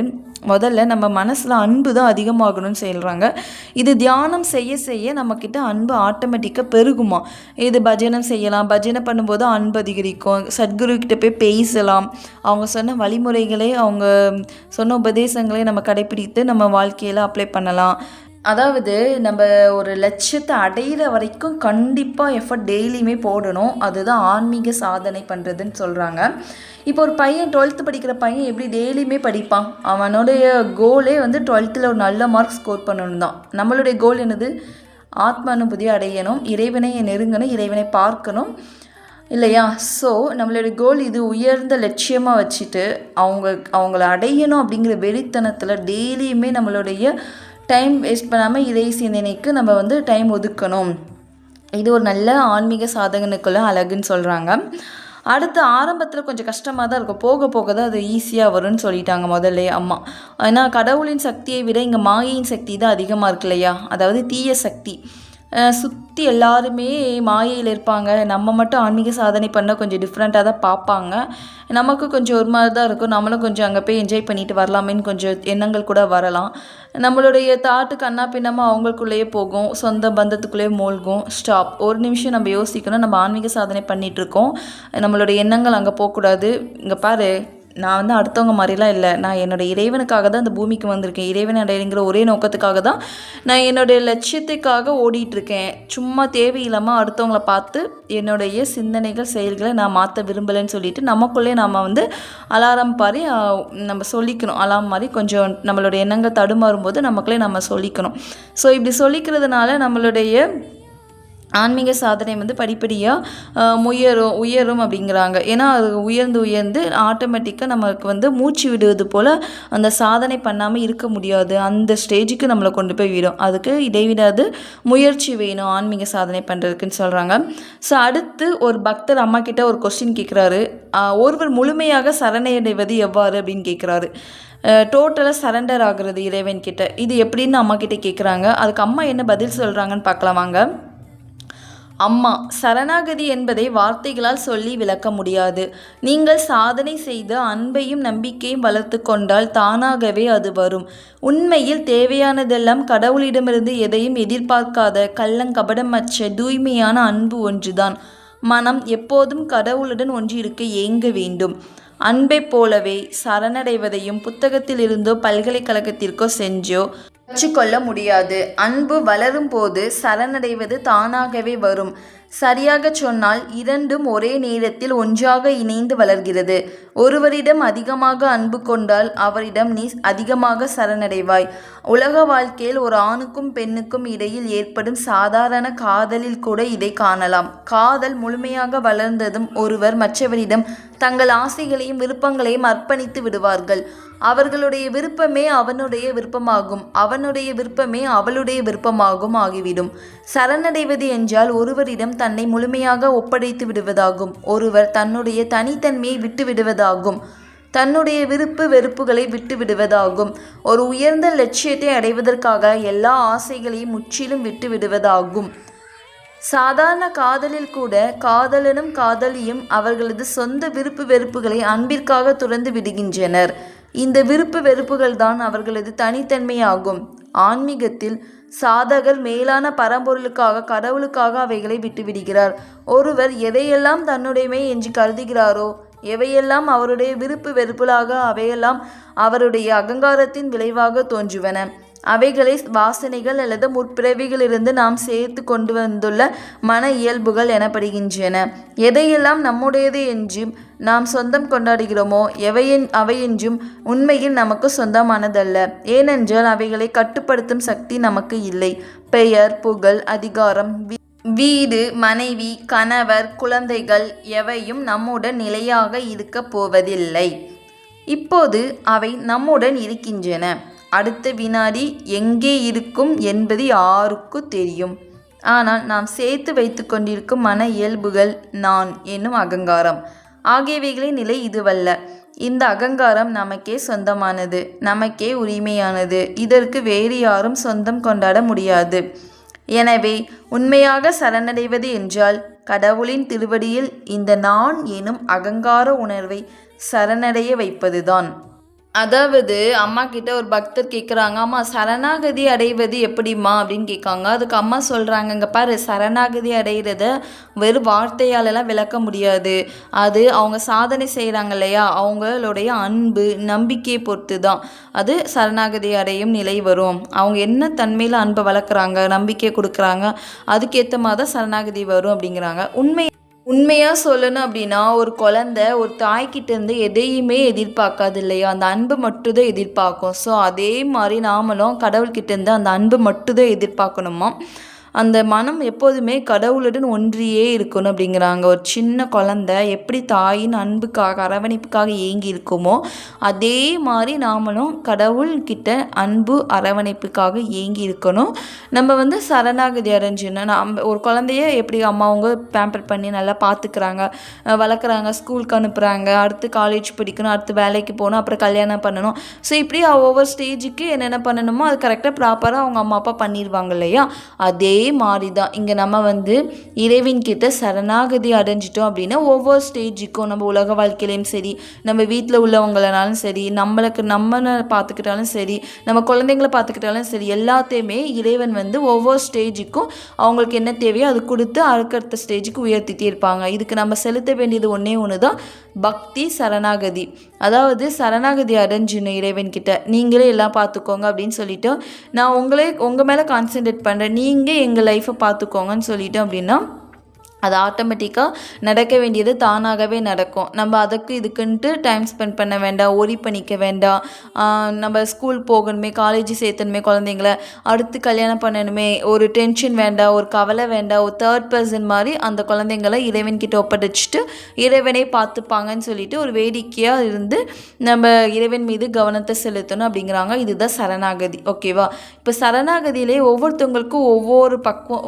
முதல்ல நம்ம மனசில் அன்பு தான் அதிகமாகணும்னு சொல்கிறாங்க. இது தியானம் செய்ய செய்ய நம்மக்கிட்ட அன்பு ஆட்டோமேட்டிக்காக பெருகுமா. இது பஜனம் செய்யலாம், பஜனை பண்ணும்போது அன்பு அதிகரிக்கும். சத்குரு கிட்ட போய் பேசலாம், அவங்க சொன்ன வழிமுறைகளே, அவங்க சொன்ன உபதேசங்களே நம்ம கடைப்பிடித்து நம்ம வாழ்க்கையில் அப்ளை பண்ணலாம். அதாவது நம்ம ஒரு லட்சியத்தை அடையிற வரைக்கும் கண்டிப்பாக எஃபர்ட் டெய்லியுமே போடணும். அதுதான் ஆன்மீக சாதனை பண்ணுறதுன்னு சொல்கிறாங்க. இப்போ ஒரு பையன் 12th படிக்கிற பையன் எப்படி டெய்லியுமே படிப்பான்? அவனுடைய கோலே வந்து 12th ஒரு நல்ல மார்க் ஸ்கோர் பண்ணணும் தான். நம்மளுடைய கோல் என்னது? ஆத்ம அனுபூதியை அடையணும், இறைவனை நெருங்கணும், இறைவனை பார்க்கணும், இல்லையா? ஸோ நம்மளுடைய கோல் இது உயர்ந்த லட்சியமாக வச்சுட்டு அவங்கள அடையணும் அப்படிங்கிற வெறித்தனத்தில் டெய்லியுமே நம்மளுடைய டைம் வேஸ்ட் பண்ணாமல் இறை சிந்தனைக்கு நம்ம வந்து டைம் ஒதுக்கணும். இது ஒரு நல்ல ஆன்மீக சாதகனுக்குள்ள அழகுன்னு சொல்கிறாங்க. அடுத்து ஆரம்பத்தில் கொஞ்சம் கஷ்டமாக தான் இருக்கும், போக போக தான் அது ஈஸியாக வரும்னு சொல்லிட்டாங்க முதல்ல அம்மா. ஏன்னா கடவுளின் சக்தியை விட இங்கே மாயையின் சக்தி தான் அதிகமாக இருக்கு இல்லையா? அதாவது தீய சக்தி சுற்றி எல்லாருமே மாயையில் இருப்பாங்க. நம்ம மட்டும் ஆன்மீக சாதனை பண்ணால் கொஞ்சம் டிஃப்ரெண்ட்டாக தான் பார்ப்பாங்க. நமக்கு கொஞ்சம் ஒரு மாதிரி தான் இருக்கும், நம்மளும் கொஞ்சம் அங்கே போய் என்ஜாய் பண்ணிட்டு வரலாமேன்னு கொஞ்சம் எண்ணங்கள் கூட வரலாம். நம்மளுடைய தாட்டு கண்ணா பின்னமாக அவங்களுக்குள்ளேயே போகும், சொந்த பந்தத்துக்குள்ளேயே மூழ்கும். ஸ்டாப், ஒரு நிமிஷம் நம்ம யோசிக்கணும். நம்ம ஆன்மீக சாதனை பண்ணிகிட்ருக்கோம், நம்மளுடைய எண்ணங்கள் அங்கே போகக்கூடாது. இங்கே பாரு, நான் வந்து அடுத்தவங்க மாதிரிலாம் இல்லை, நான் என்னோடய இறைவனுக்காக தான் இந்த பூமிக்கு வந்திருக்கேன். இறைவன் அடைங்கிற ஒரே நோக்கத்துக்காக தான் நான் என்னுடைய லட்சியத்துக்காக ஓடிட்டுருக்கேன். சும்மா தேவையில்லாமல் அடுத்தவங்கள பார்த்து என்னுடைய சிந்தனைகள் செயல்களை நான் மாற்ற விரும்பலைன்னு சொல்லிட்டு நமக்குள்ளே நம்ம வந்து அலாரம் மாதிரி நம்ம சொல்லிக்கணும். அலாரம் மாதிரி கொஞ்சம் நம்மளுடைய எண்ணங்கள் தடுமாறும்போது நமக்குள்ளே நம்ம சொல்லிக்கணும். ஸோ இப்படி சொல்லிக்கிறதுனால நம்மளுடைய ஆன்மீக சாதனை வந்து படிப்படியாக உயரும் அப்படிங்கிறாங்க. ஏன்னா அது உயர்ந்து ஆட்டோமேட்டிக்காக நமக்கு வந்து மூச்சு விடுவது போல் அந்த சாதனை பண்ணாமல் இருக்க முடியாது. அந்த ஸ்டேஜுக்கு நம்மளை கொண்டு போய் விடும். அதுக்கு இடைவிடாது முயற்சி வேணும் ஆன்மீக சாதனை பண்ணுறதுக்குன்னு சொல்கிறாங்க. ஸோ அடுத்து ஒரு பக்தர் அம்மா கிட்ட ஒரு கொஸ்டின் கேட்குறாரு. ஒருவர் முழுமையாக சரணடைவது எவ்வாறு அப்படின்னு கேட்குறாரு. டோட்டலாக சரண்டர் ஆகுறது இறைவன் கிட்ட, இது எப்படின்னு அம்மா கிட்டே கேட்குறாங்க. அதுக்கு அம்மா என்ன பதில் சொல்கிறாங்கன்னு பார்க்கலாம் வாங்க. அம்மா, சரணாகதி என்பதை வார்த்தைகளால் சொல்லி விளக்க முடியாது. நீங்கள் சாதனை செய்து அன்பையும் நம்பிக்கையும் வளர்த்து கொண்டால் தானாகவே அது வரும். உண்மையில் தேவையானதெல்லாம் கடவுளிடமிருந்து எதையும் எதிர்பார்க்காத கள்ளங்கபடமற்ற தூய்மையான அன்பு ஒன்றுதான். மனம் எப்போதும் கடவுளுடன் ஒன்றிருக்க ஏங்க வேண்டும். அன்பை போலவே சரணடைவதையும் புத்தகத்திலிருந்தோ பல்கலைக்கழகத்திற்கோ செஞ்சோ கற்றுக்கொள்ள முடியாது. அன்பு வளரும் போது சரணடைவது தானாகவே வரும். சரியாக சொன்னால் இரண்டும் ஒரே நேரத்தில் ஒன்றாக இணைந்து வளர்கிறது. ஒருவரிடம் அதிகமாக அன்பு கொண்டால் அவரிடம் நீ அதிகமாக சரணடைவாய். உலக வாழ்க்கையில் ஒரு ஆணுக்கும் பெண்ணுக்கும் இடையில் ஏற்படும் சாதாரண காதலில் கூட இதை காணலாம். காதல் முழுமையாக வளர்ந்ததும் ஒருவர் மற்றவரிடம் தங்கள் ஆசைகளையும் விருப்பங்களையும் அர்ப்பணித்து விடுவார்கள். அவர்களுடைய விருப்பமே அவனுடைய விருப்பமாகும், அவனுடைய விருப்பமே அவளுடைய விருப்பமாகும் ஆகிவிடும். சரணடைவது என்றால் ஒருவரிடம் தன்னை முழுமையாக ஒப்படைத்து விடுவதாகும். ஒருவர் தன்னுடைய தனித்தன்மையை விட்டு விடுவதாகும், தன்னுடைய விருப்பு வெறுப்புகளை விட்டு விடுவதாகும். ஒரு உயர்ந்த லட்சியத்தை அடைவதற்காக எல்லா ஆசைகளையும் முற்றிலும் விட்டு விடுவதாகும். சாதாரண காதலில் கூட காதலனும் காதலியும் அவர்களது சொந்த விருப்பு வெறுப்புகளை அன்பிற்காக துறந்து விடுகின்றனர். இந்த விருப்பு வெறுப்புகள் தான் அவர்களது தனித்தன்மையாகும். ஆன்மீகத்தில் சாதகர் மேலான பரம்பொருளுக்காக கடவுளுக்காக அவைகளை விட்டுவிடுகிறார். ஒருவர் எதையெல்லாம் தன்னுடைமை என்று கருதுகிறாரோ, எவையெல்லாம் அவருடைய விருப்பு வெறுப்புகளாக, அவையெல்லாம் அவருடைய அகங்காரத்தின் விளைவாக தோன்றுவன. அவைகளை வாசனைகள் அல்லது முற்பிறவிகளிலிருந்து நாம் சேர்த்து கொண்டு வந்துள்ள மன இயல்புகள் எனப்படுகின்றன. எதையெல்லாம் நம்முடையது என்றும் நாம் சொந்தம் கொண்டாடுகிறோமோ அவையென்றும் உண்மையில் நமக்கு சொந்தமானதல்ல. ஏனென்றால் அவைகளை கட்டுப்படுத்தும் சக்தி நமக்கு இல்லை. பெயர், புகழ், அதிகாரம், வீடு, மனைவி, கணவர், குழந்தைகள் எவையும் நம்முடன் நிலையாக இருக்க போவதில்லை. இப்போது அவை நம்முடன் இருக்கின்றன. அடுத்த வினாடி எங்கே இருக்கும் என்பது யாருக்கு தெரியும். ஆனால் நாம் சேர்த்து வைத்து கொண்டிருக்கும் மன இயல்புகள், நான் என்னும் அகங்காரம் ஆகியவைகளின் நிலை இதுவல்ல. இந்த அகங்காரம் நமக்கே சொந்தமானது, நமக்கே உரிமையானது. இதற்கு வேறு யாரும் சொந்தம் கொண்டாட முடியாது. எனவே உண்மையாக சரணடைவது என்றால் கடவுளின் திருவடியில் இந்த நான் எனும் அகங்கார உணர்வை சரணடைய வைப்பது தான். அதாவது அம்மா கிட்ட ஒரு பக்தர் கேட்குறாங்க, அம்மா சரணாகதி அடைவது எப்படிம்மா அப்படின்னு கேட்காங்க. அதுக்கு அம்மா சொல்கிறாங்க, இங்கே பாரு, சரணாகதி அடைகிறத வெறும் வார்த்தையாலலாம் விளக்க முடியாது. அது அவங்க சாதனை செய்கிறாங்க இல்லையா, அவங்களுடைய அன்பு நம்பிக்கையை பொறுத்து தான் அது சரணாகதி அடையும் நிலை வரும். அவங்க என்ன தன்மையில் அன்பை வளர்க்குறாங்க, நம்பிக்கை கொடுக்குறாங்க, அதுக்கேற்ற மாதிரி தான் சரணாகதி வரும் அப்படிங்கிறாங்க. உண்மையாக சொல்லணும் அப்படின்னா, ஒரு குழந்தை ஒரு தாய்கிட்டேருந்து எதையுமே எதிர்பார்க்காது இல்லையா, அந்த அன்பு மட்டும்தான் எதிர்பார்க்கும். ஸோ அதே மாதிரி நாமளும் கடவுள்கிட்டேருந்து அந்த அன்பு மட்டும்தான் எதிர்பார்க்கணுமா. அந்த மனம் எப்போதுமே கடவுளுடன் ஒன்றியே இருக்கணும் அப்படிங்கிறாங்க. ஒரு சின்ன குழந்தை எப்படி தாயின் அன்புக்காக அரவணைப்புக்காக ஏங்கி இருக்குமோ, அதே மாதிரி நாமளும் கடவுள்கிட்ட அன்பு அரவணைப்புக்காக ஏங்கி இருக்கணும். நம்ம சரணாகதி அடைஞ்சிடணும். ஒரு குழந்தைய எப்படி அம்மா அவங்க பேம்பர் பண்ணி நல்லா பார்த்துக்கிறாங்க, வளர்க்குறாங்க, ஸ்கூலுக்கு அனுப்புகிறாங்க, அடுத்து காலேஜ் படிக்கணும், அடுத்து வேலைக்கு போகணும், அப்புறம் கல்யாணம் பண்ணணும். ஸோ இப்படி ஒவ்வொரு ஸ்டேஜுக்கு என்னென்ன பண்ணணுமோ அது கரெக்டாக ப்ராப்பராக அவங்க அம்மா அப்பா பண்ணிடுவாங்க இல்லையா. அதே மாதிரி தான் இங்கே நம்ம இறைவன்கிட்ட சரணாகதி அடைஞ்சிட்டோம் அப்படின்னா, ஒவ்வொரு ஸ்டேஜுக்கும் நம்ம உலக வாழ்க்கையிலையும் சரி, நம்ம வீட்டில் உள்ளவங்களனாலும் சரி, நம்மளை பார்த்துக்கிட்டாலும் சரி, நம்ம குழந்தைங்கள பார்த்துக்கிட்டாலும் சரி, எல்லாத்தையுமே இறைவன் ஒவ்வொரு ஸ்டேஜுக்கும் அவங்களுக்கு என்ன தேவையோ அது கொடுத்து அடுத்தடுத்த ஸ்டேஜுக்கு உயர்த்திட்டே இருப்பாங்க. இதுக்கு நம்ம செலுத்த வேண்டியது ஒன்று தான் பக்தி, சரணாகதி. அதாவது சரணாகதி அடைஞ்சிடணும் இறைவன்கிட்ட. நீங்களே எல்லாம் பார்த்துக்கோங்க அப்படின்னு சொல்லிட்டு, நான் உங்கள் மேலே கான்சென்ட்ரேட் பண்ணுறேன், நீங்கள் எங்கள் லைஃப்பை பார்த்துக்கோங்கன்னு சொல்லிட்டோம் அப்படின்னா அது ஆட்டோமேட்டிக்காக நடக்க வேண்டியது தானாகவே நடக்கும். நம்ம அதுக்கு இதுக்குன்ட்டு டைம் ஸ்பெண்ட் பண்ண வேண்டாம், ஒரி பண்ணிக்க வேண்டாம். நம்ம ஸ்கூல் போகணுமே, காலேஜ் சேர்த்தணுமே குழந்தைங்கள, அடுத்து கல்யாணம் பண்ணணுமே, ஒரு டென்ஷன் வேண்டாம், ஒரு கவலை வேண்டாம். ஒரு தேர்ட் பர்சன் மாதிரி அந்த குழந்தைங்கள இறைவன்கிட்ட ஒப்படைச்சிட்டு இறைவனே பார்த்துப்பாங்கன்னு சொல்லிட்டு ஒரு வேடிக்கையாக இருந்து நம்ம இறைவன் மீது கவனத்தை செலுத்தணும் அப்படிங்கிறாங்க. இதுதான் சரணாகதி. ஓகேவா? இப்போ சரணாகதியிலே ஒவ்வொருத்தவங்களுக்கும்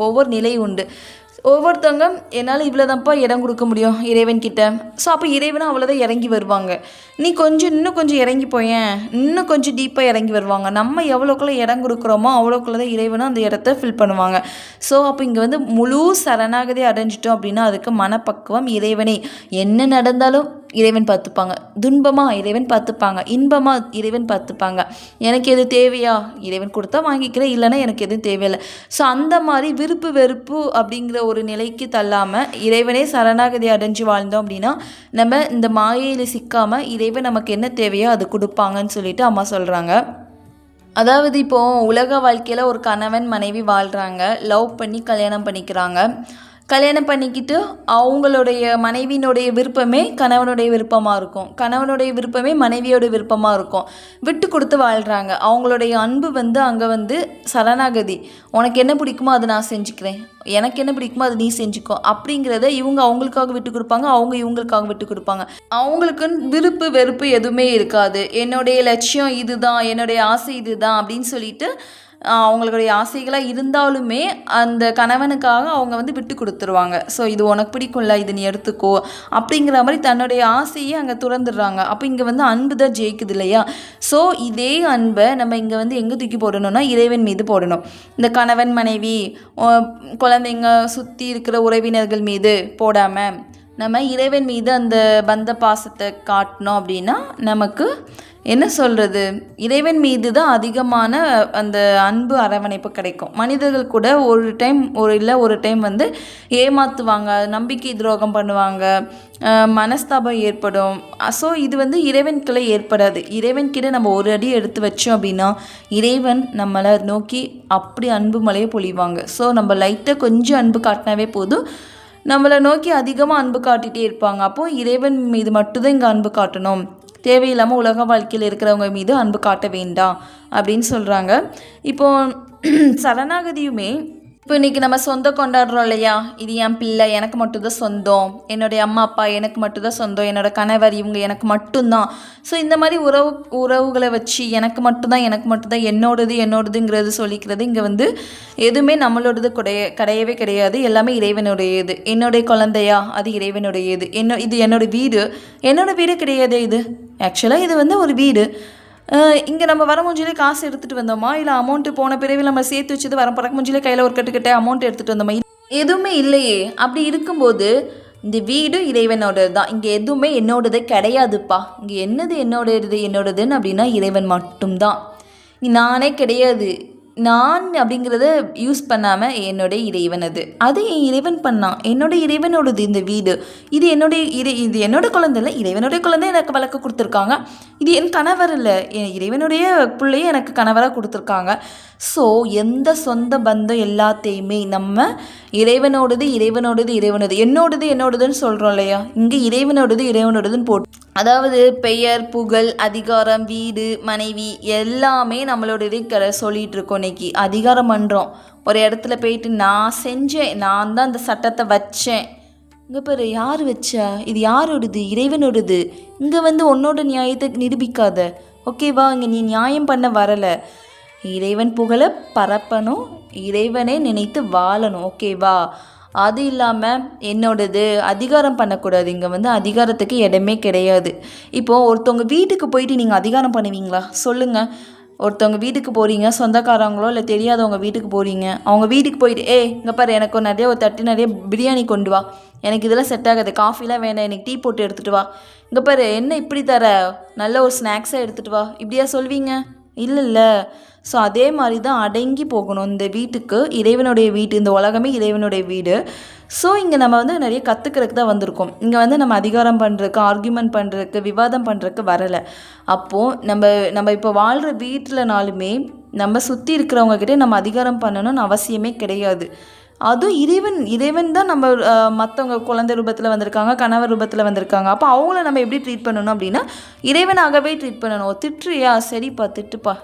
ஒவ்வொரு நிலை உண்டு. ஒவ்வொருத்தவங்க என்னால் இவ்வளோதான்ப்பா இடம் கொடுக்க முடியும் இறைவன்கிட்ட. ஸோ அப்போ இறைவனும் அவ்வளோதான் இறங்கி வருவாங்க. நீ இன்னும் கொஞ்சம் இறங்கி போயேன், இன்னும் கொஞ்சம் டீப்பாக இறங்கி வருவாங்க. நம்ம எவ்வளோக்குள்ள இடம் கொடுக்குறோமோ அவ்வளோக்குள்ள தான் இறைவனும் அந்த இடத்த ஃபில் பண்ணுவாங்க. ஸோ அப்போ இங்கே முழு சரணாகதி அடைஞ்சிட்டோம் அப்படின்னா அதுக்கு மனப்பக்குவம். இறைவனை என்ன நடந்தாலும் இறைவன் பார்த்துப்பாங்க, துன்பமாக இறைவன் பார்த்துப்பாங்க, இன்பமாக இறைவன் பார்த்துப்பாங்க. எனக்கு எது தேவையா இறைவன் கொடுத்தா வாங்கிக்கிறேன், இல்லைன்னா எனக்கு எதுவும் தேவையில்லை. ஸோ அந்த மாதிரி விருப்பு வெறுப்பு அப்படிங்கிற ஒரு நிலைக்கு தள்ளாமல் இறைவனே சரணாகதி அடைஞ்சு வாழ்ந்தோம் அப்படின்னா நம்ம இந்த மாயையில் சிக்காமல் இறைவன் நமக்கு என்ன தேவையோ அது கொடுப்பாங்கன்னு சொல்லிட்டு அம்மா சொல்கிறாங்க. அதாவது இப்போது உலக வாழ்க்கையில் ஒரு கணவன் மனைவி வாழ்கிறாங்க, லவ் பண்ணி கல்யாணம் பண்ணிக்கிறாங்க. கல்யாணம் பண்ணிக்கிட்டு அவங்களுடைய மனைவியினுடைய விருப்பமே கணவனுடைய விருப்பமாக இருக்கும், கணவனுடைய விருப்பமே மனைவியோட விருப்பமாக இருக்கும். விட்டு கொடுத்து வாழ்கிறாங்க. அவங்களுடைய அன்பு அங்கே சரணாகதி. உனக்கு என்ன பிடிக்குமோ அதை நான் செஞ்சுக்கிறேன், எனக்கு என்ன பிடிக்குமோ அதை நீ செஞ்சுக்கோ அப்படிங்கிறத இவங்க அவங்களுக்காக விட்டு கொடுப்பாங்க, அவங்க இவங்களுக்காக விட்டு கொடுப்பாங்க. அவங்களுக்குன்னு விருப்பு வெறுப்பு எதுவுமே இருக்காது. என்னுடைய லட்சியம் இதுதான், என்னுடைய ஆசை இதுதான் அப்படின்னு சொல்லிட்டு அவங்களுடைய ஆசைகளாக இருந்தாலுமே அந்த கணவனுக்காக அவங்க விட்டு கொடுத்துருவாங்க. ஸோ இது உனக்கு பிடிக்கும்ல, இது நீ எடுத்துக்கோ அப்படிங்கிற மாதிரி தன்னுடைய ஆசையை அங்கே துறந்துடுறாங்க. அப்போ இங்கே அன்பு தான் ஜெயிக்குது இல்லையா. ஸோ இதே அன்பை நம்ம இங்கே எங்கே தூக்கி போடணும்னா இறைவன் மீது போடணும். இந்த கணவன் மனைவி குழந்தைங்க சுற்றி இருக்கிற உறவினர்கள் மீது போடாமல் நம்ம இறைவன் மீது அந்த பந்த பாசத்தை காட்டினோம் அப்படின்னா நமக்கு என்ன சொல்கிறது, இறைவன் மீது தான் அதிகமான அந்த அன்பு அரவணைப்பு கிடைக்கும். மனிதர்கள் கூட ஒரு டைம் ஏமாற்றுவாங்க, நம்பிக்கை துரோகம் பண்ணுவாங்க, மனஸ்தாபம் ஏற்படும். ஸோ இது இறைவன்கிட்ட ஏற்படாது. இறைவன்கிட்ட நம்ம ஒரு அடி எடுத்து வச்சோம் அப்படின்னா இறைவன் நம்மளை நோக்கி அப்படி அன்பு மழையை பொழிவாங்க. ஸோ நம்ம லைட்டாக கொஞ்சம் அன்பு காட்டினாவே போதும், நம்மளை நோக்கி அதிகமாக அன்பு காட்டிகிட்டே இருப்பாங்க. அப்போது இறைவன் மீது மட்டும்தான் இங்கே அன்பு காட்டணும், தேவையில்லாமல் உலக வாழ்க்கையில் இருக்கிறவங்க மீது அன்பு காட்ட வேண்டாம் அப்படின்னு சொல்கிறாங்க. இப்போது சரணாகதியுமே இப்போ இன்றைக்கி நம்ம சொந்தம் கொண்டாடுறோம் இல்லையா, இது என் பிள்ளை எனக்கு மட்டும்தான் சொந்தம், என்னுடைய அம்மா அப்பா எனக்கு மட்டும்தான் சொந்தம், என்னோட கணவர் இவங்க எனக்கு மட்டும்தான். ஸோ இந்த மாதிரி உறவுகளை வச்சு எனக்கு மட்டும்தான் என்னோடதுங்கிறது சொல்லிக்கிறது இங்கே எதுவுமே நம்மளோடது கிடையவே கிடையாது. எல்லாமே இறைவனுடையது. என்னுடைய குழந்தையா அது இறைவனுடையது. இது என்னோட வீடு கிடையாது. இது ஆக்சுவலாக இது ஒரு வீடு. இங்கே நம்ம வர மூஞ்சிலே காசு எடுத்துகிட்டு வந்தோமா, இல்லை அமௌண்ட்டு போன பிறகு நம்ம சேர்த்து வச்சது வர பறக்க மூஞ்சிலே கையில் ஒரு கட்டுக்கிட்ட அமௌண்ட் எடுத்துகிட்டு வந்தோமா, எதுவுமே இல்லையே. அப்படி இருக்கும்போது இந்த வீடும் இறைவனோடது தான். இங்கே எதுவுமே என்னோடது கிடையாதுப்பா. இங்கே என்னது என்னோடதுன்னு அப்படின்னா இறைவன் மட்டும்தான். நானே கிடையாது. நான் அப்படிங்கிறத யூஸ் பண்ணாமல் என்னுடைய இறைவன் அது என் இறைவன் பண்ணான். என்னுடைய இறைவனோடது இந்த வீடு. இது இது என்னோட குழந்தை இல்லை, இறைவனுடைய குழந்தை எனக்கு வளர்க்க கொடுத்துருக்காங்க. இது என் கணவர் இல்லை, என் இறைவனுடைய பிள்ளையை எனக்கு கணவராக கொடுத்துருக்காங்க. ஸோ எந்த சொந்த பந்தம் எல்லாத்தையுமே நம்ம இறைவனோடது என்னோடதுன்னு சொல்கிறோம் இல்லையா, இங்கே இறைவனோடதுன்னு போட்டு, அதாவது பெயர், புகழ், அதிகாரம், வீடு, மனைவி எல்லாமே நம்மளோடதே சொல்லிகிட்டு இருக்கோம். இன்னைக்கு அதிகாரம் பண்ணுறோம். ஒரு இடத்துல போயிட்டு நான் செஞ்சேன், நான் தான் அந்த சட்டத்தை வச்சேன். இங்கே பாரு, யார் வச்சா? இது யாரோடது? இறைவனோடது. இங்கே உன்னோட நியாயத்தை நிரூபிக்காத, ஓகேவா? இங்கே நீ நியாயம் பண்ண வரலை. இறைவன் புகழை பரப்பணும், இறைவனை நினைத்து வாழணும், ஓகேவா? அது இல்லாமல் என்னோடது அதிகாரம் பண்ணக்கூடாது. இங்கே அதிகாரத்துக்கு இடமே கிடையாது. இப்போது ஒருத்தவங்க வீட்டுக்கு போயிட்டு நீங்கள் அதிகாரம் பண்ணுவீங்களா? சொல்லுங்கள். ஒருத்தவங்க வீட்டுக்கு போகிறீங்க, சொந்தக்காரங்களோ இல்லை தெரியாதவங்க வீட்டுக்கு போகிறீங்க. அவங்க வீட்டுக்கு போயிட்டு இங்கே பாரு, எனக்கு ஒரு தட்டு நிறைய பிரியாணி கொண்டு வா, எனக்கு இதெல்லாம் செட் ஆகாது, காஃபிலாம் வேண்டாம், எனக்கு டீ போட்டு எடுத்துகிட்டு வா, இங்கே பாரு என்ன இப்படி தர, நல்ல ஒரு ஸ்நாக்ஸாக எடுத்துகிட்டு வா, இப்படியா சொல்வீங்க? இல்லைல்ல. ஸோ அதே மாதிரி தான் அடங்கி போகணும். இந்த வீட்டுக்கு இறைவனுடைய வீடு, இந்த உலகமே இறைவனுடைய வீடு. ஸோ இங்கே நம்ம நிறைய கற்றுக்கிறதுக்கு தான் வந்திருக்கோம். இங்கே நம்ம அதிகாரம் பண்ணுறதுக்கு, ஆர்கியூமெண்ட் பண்ணுறதுக்கு, விவாதம் பண்ணுறதுக்கு வரலை. அப்போது நம்ம இப்போ வாழ்கிற வீட்டிலனாலுமே நம்ம சுற்றி இருக்கிறவங்கக்கிட்டே நம்ம அதிகாரம் பண்ணணும்னு அவசியமே கிடையாது. அதுவும் இறைவன் தான் நம்ம மற்றவங்க குழந்தை ரூபத்தில் வந்திருக்காங்க, கணவர் ரூபத்தில் வந்திருக்காங்க. அப்போ அவங்கள நம்ம எப்படி ட்ரீட் பண்ணணும் அப்படின்னா இறைவனாகவே ட்ரீட் பண்ணணும். திட்டுறியா, சரிப்பா திட்டுப்பா,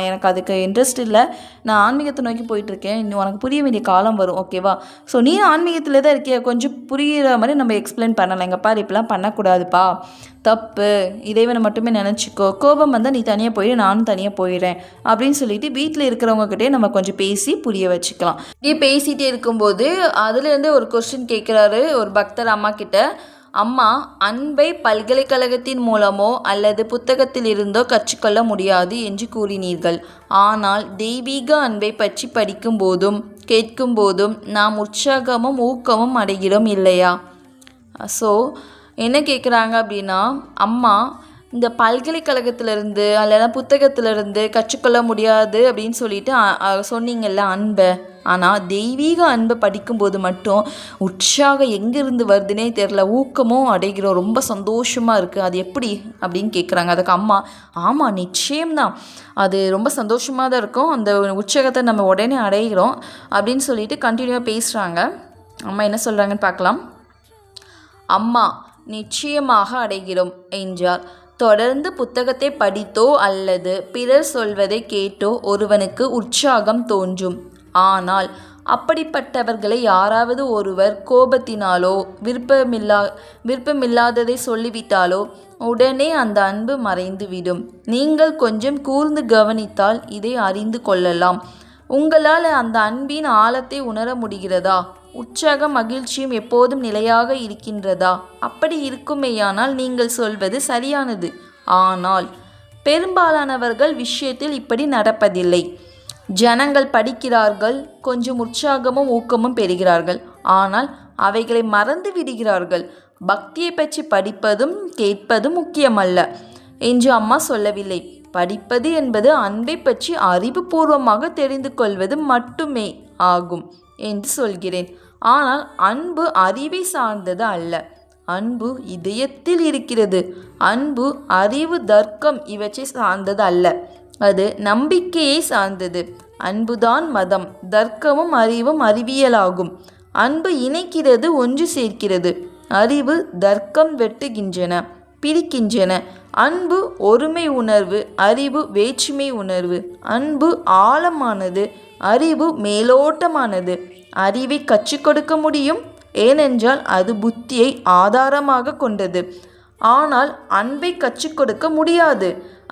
எனக்கு அதுக்கு இன்ட்ரெஸ்ட் இல்லை, நான் ஆன்மீகத்தை நோக்கி போயிட்டுருக்கேன், இன்னும் உனக்கு புரிய வேண்டிய காலம் வரும், ஓகேவா? ஸோ நீ ஆன்மீகத்தில் தான் இருக்கிய, கொஞ்சம் புரிகிற மாதிரி நம்ம எக்ஸ்பிளைன் பண்ணலாம். எங்கள் பாரு இப்படிலாம் பண்ணக்கூடாதுப்பா, தப்பு, இறைவனை மட்டுமே நினச்சிக்கோ, கோபம் வந்தால் நீ தனியாக போயிடு, நானும் தனியாக போயிடுறேன் அப்படின்னு சொல்லிட்டு வீட்டில் இருக்கிறவங்ககிட்டே நம்ம கொஞ்சம் பேசி புரிய வச்சுக்கலாம். இப்படியே பேசிகிட்டே இருக்கும்போது அதுலேருந்து ஒரு கொஸ்டின் கேட்குறாரு ஒரு பக்தர் அம்மா கிட்ட. அம்மா, அன்பை பல்கலைக்கழகத்தின் மூலமோ அல்லது புத்தகத்தில் இருந்தோ கற்றுக்கொள்ள முடியாது என்று கூறினீர்கள். ஆனால் தெய்வீக அன்பை பற்றி படிக்கும் போதும் கேட்கும் போதும் நாம் உற்சாகமும் ஊக்கமும் அடைகிறோம் இல்லையா? ஸோ என்ன கேட்குறாங்க அப்படின்னா, அம்மா இந்த பல்கலைக்கழகத்திலேருந்து அல்லனா புத்தகத்திலேருந்து கற்றுக்கொள்ள முடியாது அப்படின்னு சொல்லிட்டு சொன்னீங்கல்ல அன்பை, ஆனால் தெய்வீக அன்பை படிக்கும்போது மட்டும் உற்சாகம் எங்கேருந்து வருதுன்னே தெரில, ஊக்கமும் அடைகிறோம், ரொம்ப சந்தோஷமாக இருக்குது, அது எப்படி அப்படின்னு கேட்குறாங்க. அதுக்கு அம்மா, ஆமாம் நிச்சயம்தான், அது ரொம்ப சந்தோஷமாக தான் இருக்கும், அந்த உற்சாகத்தை நம்ம உடனே அடைகிறோம் அப்படின்னு சொல்லிட்டு கண்டினியூவாக பேசுகிறாங்க. அம்மா என்ன சொல்கிறாங்கன்னு பார்க்கலாம். அம்மா, நிச்சயமாக அடைகிறோம் என்றார். தொடர்ந்து புத்தகத்தை படித்தோ அல்லது பிறர் சொல்வதை கேட்டோ ஒருவனுக்கு உற்சாகம் தோன்றும். ஆனால் அப்படிப்பட்டவர்களை யாராவது ஒருவர் கோபத்தினாலோ விருப்பமில்லாததை சொல்லிவிட்டாலோ உடனே அந்த அன்பு மறைந்துவிடும். நீங்கள் கொஞ்சம் கூர்ந்து கவனித்தால் இதை அறிந்து கொள்ளலாம். உங்களால் அந்த அன்பின் ஆழத்தை உணர முடிகிறதா? உற்சாகம் மகிழ்ச்சியும் எப்போதும் நிலையாக இருக்கின்றதா? அப்படி இருக்குமேயானால் நீங்கள் சொல்வது சரியானது. ஆனால் பெரும்பாலானவர்கள் விஷயத்தில் இப்படி நடப்பதில்லை. ஜனங்கள் படிக்கிறார்கள், கொஞ்சம் உற்சாகமும் ஊக்கமும் பெறுகிறார்கள், ஆனால் அவைகளை மறந்து விடுகிறார்கள். பக்தியை பற்றி படிப்பதும் கேட்பதும் முக்கியமல்ல என்று அம்மா சொல்லவில்லை. படிப்பது என்பது அன்பை பற்றி அறிவுபூர்வமாக தெரிந்து கொள்வது மட்டுமே ஆகும் என்று சொல்கிறேன். ஆனால் அன்பு அறிவை சார்ந்தது அல்ல, அன்பு இதயத்தில் இருக்கிறது. அன்பு அறிவு, தர்க்கம் இவற்றை சார்ந்தது அல்ல, அது நம்பிக்கையை சார்ந்தது. அன்புதான் மதம், தர்க்கமும் அறிவும் அறிவியலாகும். அன்பு இணைக்கிறது, ஒன்று சேர்க்கிறது. அறிவு, தர்க்கம் வெட்டுகின்றன, பிரிக்கின்றன. அன்பு ஒருமை உணர்வு, அறிவு வேற்றுமை உணர்வு. அன்பு ஆழமானது, அறிவு மேலோட்டமானது. அறிவை கற்றுக் கொடுக்க முடியும், ஏனென்றால் அது புத்தியை ஆதாரமாக கொண்டது. ஆனால் அன்பை கற்றுக் கொடுக்க முடியாது,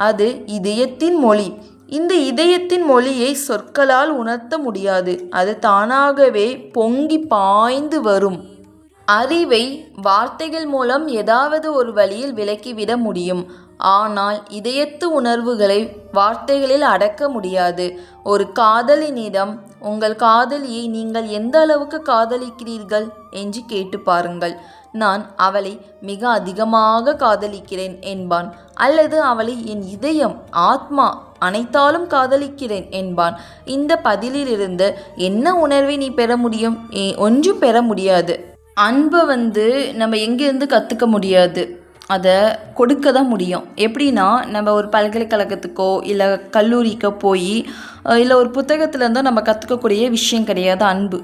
அது இதயத்தின் மொழி. இந்த இதயத்தின் மொழியை சொற்களால் உணர்த்த முடியாது, அது தானாகவே பொங்கி பாய்ந்து வரும். அறிவை வார்த்தைகள் மூலம் ஏதாவது ஒரு வழியில் விளக்கிவிட முடியும், ஆனால் இதயத்து உணர்வுகளை வார்த்தைகளில் அடக்க முடியாது. ஒரு காதலினிடம் உங்கள் காதலியை நீங்கள் எந்த அளவுக்கு காதலிக்கிறீர்கள் என்று கேட்டு பாருங்கள். நான் அவளை மிக அதிகமாக காதலிக்கிறேன் என்பான். அல்லது அவளை என் இதயம் ஆத்மா அனைத்தாலும் காதலிக்கிறேன் என்பான். இந்த பதிலிலிருந்து என்ன உணர்வை நீ பெற முடியும்? ஒன்றும் பெற முடியாது. அன்பை நம்ம எங்கேருந்து கற்றுக்க முடியாது, அதை கொடுக்க தான் முடியும். எப்படின்னா, நம்ம ஒரு பல்கலைக்கழகத்துக்கோ இல்லை கல்லூரிக்கோ போய் இல்லை ஒரு புத்தகத்துலேருந்தோ நம்ம கற்றுக்கக்கூடிய விஷயம் கிடையாது அன்பு.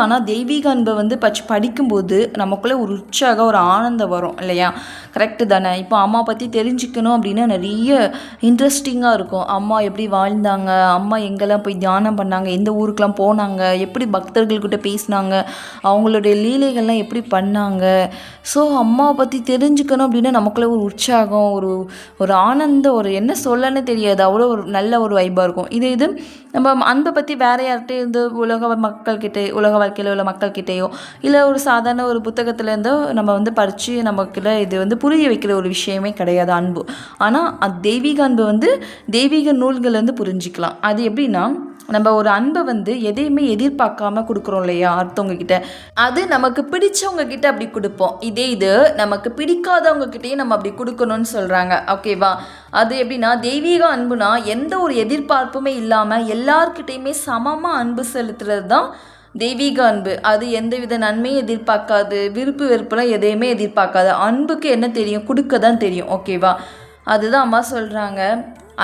ஆனால் தெய்வீக அன்பை படிக்கும்போது நமக்குள்ளே ஒரு உற்சாகம், ஒரு ஆனந்தம் வரும் இல்லையா? கரெக்டு தானே? இப்போ அம்மா பற்றி தெரிஞ்சுக்கணும் அப்படின்னா நிறைய இன்ட்ரெஸ்டிங்காக இருக்கும். அம்மா எப்படி வாழ்ந்தாங்க, அம்மா எங்கெல்லாம் போய் தியானம் பண்ணாங்க, எந்த ஊருக்கெலாம் போனாங்க, எப்படி பக்தர்கள்கிட்ட பேசினாங்க, அவங்களுடைய லீலைகள்லாம் எப்படி பண்ணாங்க. ஸோ அம்மாவை பற்றி தெரிஞ்சுக்கணும் அப்படின்னா நமக்குள்ளே ஒரு உற்சாகம், ஒரு ஆனந்தம், ஒரு என்ன சொல்லன்னு தெரியாது, அவ்வளோ ஒரு நல்ல ஒரு வைப்பாக இருக்கும். இது நம்ம அன்பை பற்றி வேறு யார்கிட்டே இருந்து உலக வாழ்க்கையில் உள்ள மக்கள்கிட்டையோ இல்லை ஒரு சாதாரண ஒரு புத்தகத்துலேருந்தோ நம்ம படித்து நமக்குள்ள இது புரிய வைக்கிற ஒரு விஷயமே கிடையாது அன்பு. ஆனால் அது தெய்வீக அன்பு தெய்வீக நூல்கள் புரிஞ்சிக்கலாம். அது எப்படின்னா, நம்ம ஒரு அன்பை எதையுமே எதிர்பார்க்காம கொடுக்குறோம் இல்லையா அடுத்தவங்க கிட்ட, அது நமக்கு பிடிச்சவங்க கிட்ட அப்படி கொடுப்போம். இது நமக்கு பிடிக்காதவங்க கிட்டேயும் நம்ம அப்படி கொடுக்கணும்னு சொல்கிறாங்க. ஓகேவா? அது எப்படின்னா, தெய்வீக அன்புனா எந்த ஒரு எதிர்பார்ப்புமே இல்லாமல் எல்லார்கிட்டையுமே சமமாக அன்பு செலுத்துறது தான் தெய்வீக அன்பு. அது எந்தவித நன்மையும் எதிர்பார்க்காது, விருப்பு வெறுப்புலாம் எதையுமே எதிர்பார்க்காது. அன்புக்கு என்ன தெரியும்? கொடுக்க தான் தெரியும். ஓகேவா? அதுதான் அம்மா சொல்கிறாங்க,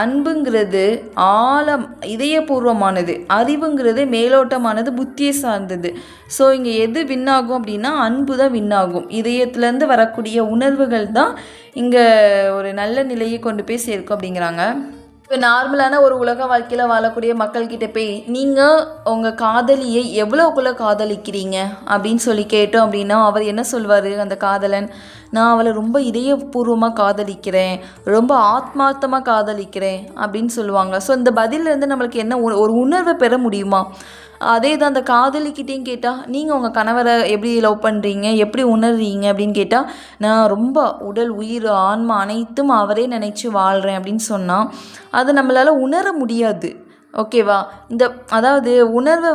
அன்புங்கிறது ஆழம், இதயபூர்வமானது, அறிவுங்கிறது மேலோட்டமானது, புத்தியை சார்ந்தது. ஸோ இங்கே எது வின்னாகும் அப்படின்னா அன்பு தான் வின்னாகும். இதயத்துலேருந்து வரக்கூடிய உணர்வுகள் தான் இங்கே ஒரு நல்ல நிலையை கொண்டு போய் சேர்க்கும் அப்படிங்கிறாங்க. இப்போ நார்மலான ஒரு உலக வாழ்க்கையில் வாழக்கூடிய மக்கள்கிட்ட போய் நீங்கள் உங்கள் காதலியை எவ்வளோக்குள்ளே காதலிக்கிறீங்க அப்படின்னு சொல்லி கேட்டோம் அப்படின்னா அவர் என்ன சொல்வார்? அந்த காதலன், நான் அவளை ரொம்ப இதயபூர்வமாக காதலிக்கிறேன், ரொம்ப ஆத்மார்த்தமாக காதலிக்கிறேன் அப்படின்னு சொல்லுவாங்க. ஸோ இந்த பதிலிருந்து நம்மளுக்கு என்ன ஒரு உணர்வை பெற முடியுமா? அதே தான் அந்த காதலிக்கிட்டேயும் கேட்டால், நீங்கள் உங்கள் கணவரை எப்படி லவ் பண்ணுறீங்க, எப்படி உணர்றீங்க அப்படின்னு கேட்டால், நான் ரொம்ப உடல் உயிர் ஆன்மா அனைத்தும் அவரே நினச்சி வாழ்கிறேன் அப்படின்னு சொன்னால் அதை நம்மளால் உணர முடியாது. ஓகேவா? அதாவது உணர்வை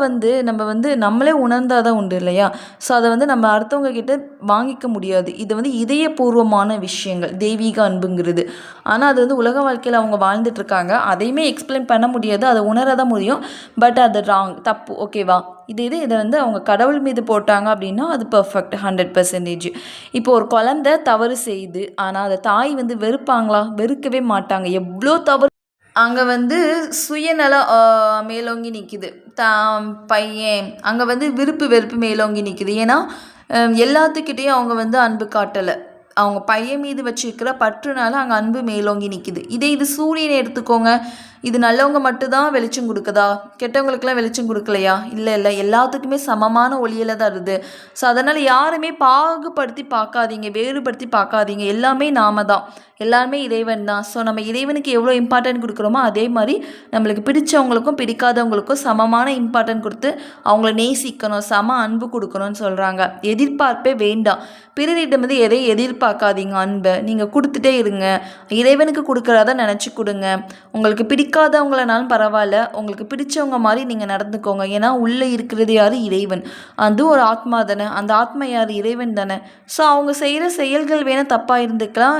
நம்ம நம்மளே உணர்ந்தால் தான் உண்டு இல்லையா? ஸோ அதை நம்ம அடுத்தவங்க கிட்ட வாங்கிக்க முடியாது. இது இதயபூர்வமான விஷயங்கள் தெய்வீக அன்புங்கிறது. ஆனால் அது உலக வாழ்க்கையில் அவங்க வாழ்ந்துட்டுருக்காங்க, அதையுமே எக்ஸ்பிளைன் பண்ண முடியாது, அதை உணர தான் முடியும். பட் அது ராங், தப்பு. ஓகேவா? இதை அவங்க கடவுள் மீது போட்டாங்க அப்படின்னா அது பர்ஃபெக்ட் 100%. இப்போ ஒரு குழந்தை தவறு செய்யுது, ஆனால் அதை தாய் வெறுப்பாங்களா? வெறுக்கவே மாட்டாங்க. எவ்வளோ தவறு அங்கே சுயநலம் மேலோங்கி நிற்கிது. பையன் அங்கே விருப்பு வெறுப்பு மேலோங்கி நிற்கிது. ஏன்னா எல்லாத்துக்கிட்டேயும் அவங்க அன்பு காட்டலை. அவங்க பையன் மீது வச்சுருக்கிற பற்றுனால அங்கே அன்பு மேலோங்கி நிற்கிது. இது சூரியனை எடுத்துக்கோங்க. இது நல்லவங்க மட்டும்தான் வெளிச்சம் கொடுக்குதா? கெட்டவங்களுக்கெல்லாம் வெளிச்சம் கொடுக்கலையா? இல்லை, எல்லாத்துக்குமே சமமான ஒளியில் தான் இருக்குது. ஸோ அதனால் யாருமே பாகுபடுத்தி பார்க்காதீங்க, வேறுபடுத்தி பார்க்காதீங்க. எல்லாமே நாம தான், எல்லாருமே இறைவன் தான். ஸோ நம்ம இறைவனுக்கு எவ்வளோ இம்பார்ட்டன்ட் கொடுக்குறோமோ அதே மாதிரி நம்மளுக்கு பிடிச்சவங்களுக்கும் பிடிக்காதவங்களுக்கும் சமமான இம்பார்ட்டன்ட் கொடுத்து அவங்கள நேசிக்கணும், சம அன்பு கொடுக்கணும்னு சொல்கிறாங்க. எதிர்பார்ப்பே வேண்டாம். பிறரிடம் எதையும் எதிர்பார்க்காதீங்க. அன்பை நீங்கள் கொடுத்துட்டே இருங்க. இறைவனுக்கு கொடுக்குறத நினச்சி கொடுங்க. உங்களுக்கு பிடிக்காதவங்களனாலும் பரவாயில்ல, உங்களுக்கு பிடிச்சவங்க மாதிரி நீங்கள் நடந்துக்கோங்க. ஏன்னா உள்ளே இருக்கிறது யார்? இறைவன். அதுவும் ஒரு ஆத்மா தானே. அந்த ஆத்மா யார்? இறைவன் தானே. ஸோ அவங்க செய்கிற செயல்கள் வேணால் தப்பாக இருந்துக்கலாம்,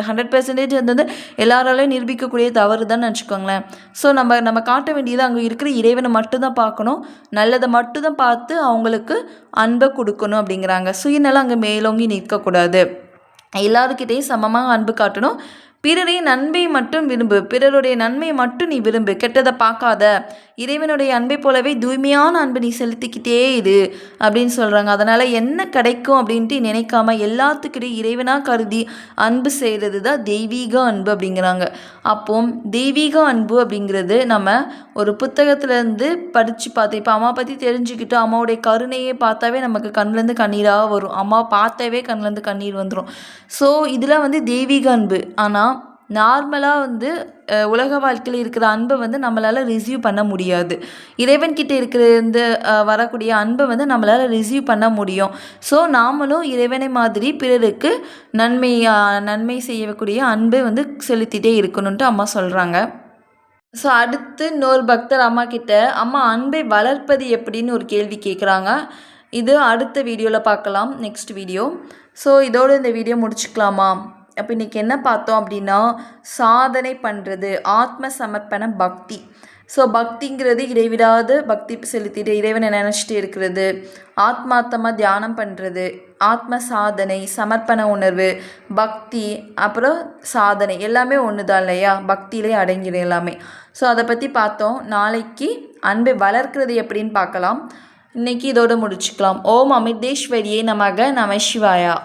100% எல்லாராலையும் நிரூபிக்கக்கூடிய தவறு தான் நினச்சிக்கோங்களேன். ஸோ நம்ம காட்ட வேண்டியது அங்கே இருக்கிற இறைவனை மட்டும்தான் பார்க்கணும், நல்லதை மட்டும்தான் பார்த்து அவங்களுக்கு அன்பை கொடுக்கணும் அப்படிங்கிறாங்க. சுயநலம் அங்கே மேலோங்கி நிற்கக்கூடாது, எல்லாருக்கிட்டையும் சமமாக அன்பு காட்டணும். பிறருடைய நன்மையை மட்டும் விரும்பு, பிறருடைய நன்மையை மட்டும் நீ விரும்பு, கெட்டதை பார்க்காத. இறைவனுடைய அன்பை போலவே தூய்மையான அன்பு நீ செலுத்திக்கிட்டே இரு அப்படின்னு சொல்கிறாங்க. அதனால் என்ன கிடைக்கும் அப்படின்ட்டு நினைக்காம எல்லாத்துக்கிட்டையும் இறைவனாக கருதி அன்பு செய்கிறது தான் தெய்வீக அன்பு அப்படிங்கிறாங்க. அப்போ தெய்வீக அன்பு அப்படிங்கிறது நம்ம ஒரு புத்தகத்துலேருந்து படித்து பார்த்து, இப்போ அம்மா பற்றி தெரிஞ்சுக்கிட்டு அம்மாவுடைய கருணையை பார்த்தாவே நமக்கு கண்ணிலேருந்து கண்ணீராக வரும். அம்மா பார்த்தாவே கண்ணிலேருந்து கண்ணீர் வந்துடும். ஸோ இதெல்லாம் தெய்வீக அன்பு. ஆனால் நார்மலாக உலக வாழ்க்கையில் இருக்கிற அன்பை நம்மளால் ரிசீவ் பண்ண முடியாது. இறைவன்கிட்ட இருக்கிற வரக்கூடிய அன்பை நம்மளால் ரிசீவ் பண்ண முடியும். ஸோ நாமளும் இறைவனை மாதிரி பிறருக்கு நன்மை செய்யக்கூடிய அன்பை செலுத்திட்டே இருக்கணுன்ட்டு அம்மா சொல்கிறாங்க. ஸோ அடுத்து இன்னொரு பக்தர் அம்மா கிட்ட, அம்மா அன்பை வளர்ப்பது எப்படின்னு ஒரு கேள்வி கேட்குறாங்க. இது அடுத்த வீடியோவில் பார்க்கலாம், நெக்ஸ்ட் வீடியோ. ஸோ இதோடு இந்த வீடியோ முடிச்சுக்கலாமா? அப்போ இன்றைக்கி என்ன பார்த்தோம் அப்படின்னா, சாதனை பண்ணுறது, ஆத்ம சமர்ப்பண பக்தி. ஸோ பக்திங்கிறது இடைவிடாது பக்தி செலுத்திட்டு இறைவனை நினச்சிட்டு இருக்கிறது, ஆத்மார்த்தமாக தியானம் பண்ணுறது, ஆத்ம சாதனை, சமர்ப்பண உணர்வு, பக்தி, அப்புறம் சாதனை எல்லாமே ஒன்று தான் இல்லையா? பக்தியிலே அடங்கிடும் எல்லாமே. ஸோ அதை பற்றி பார்த்தோம். நாளைக்கு அன்பை வளர்க்கிறது எப்படின்னு பார்க்கலாம். இன்றைக்கி இதோடு முடிச்சுக்கலாம். ஓம் அமிர்தேஸ்வரியே நமக, நம சிவாயா.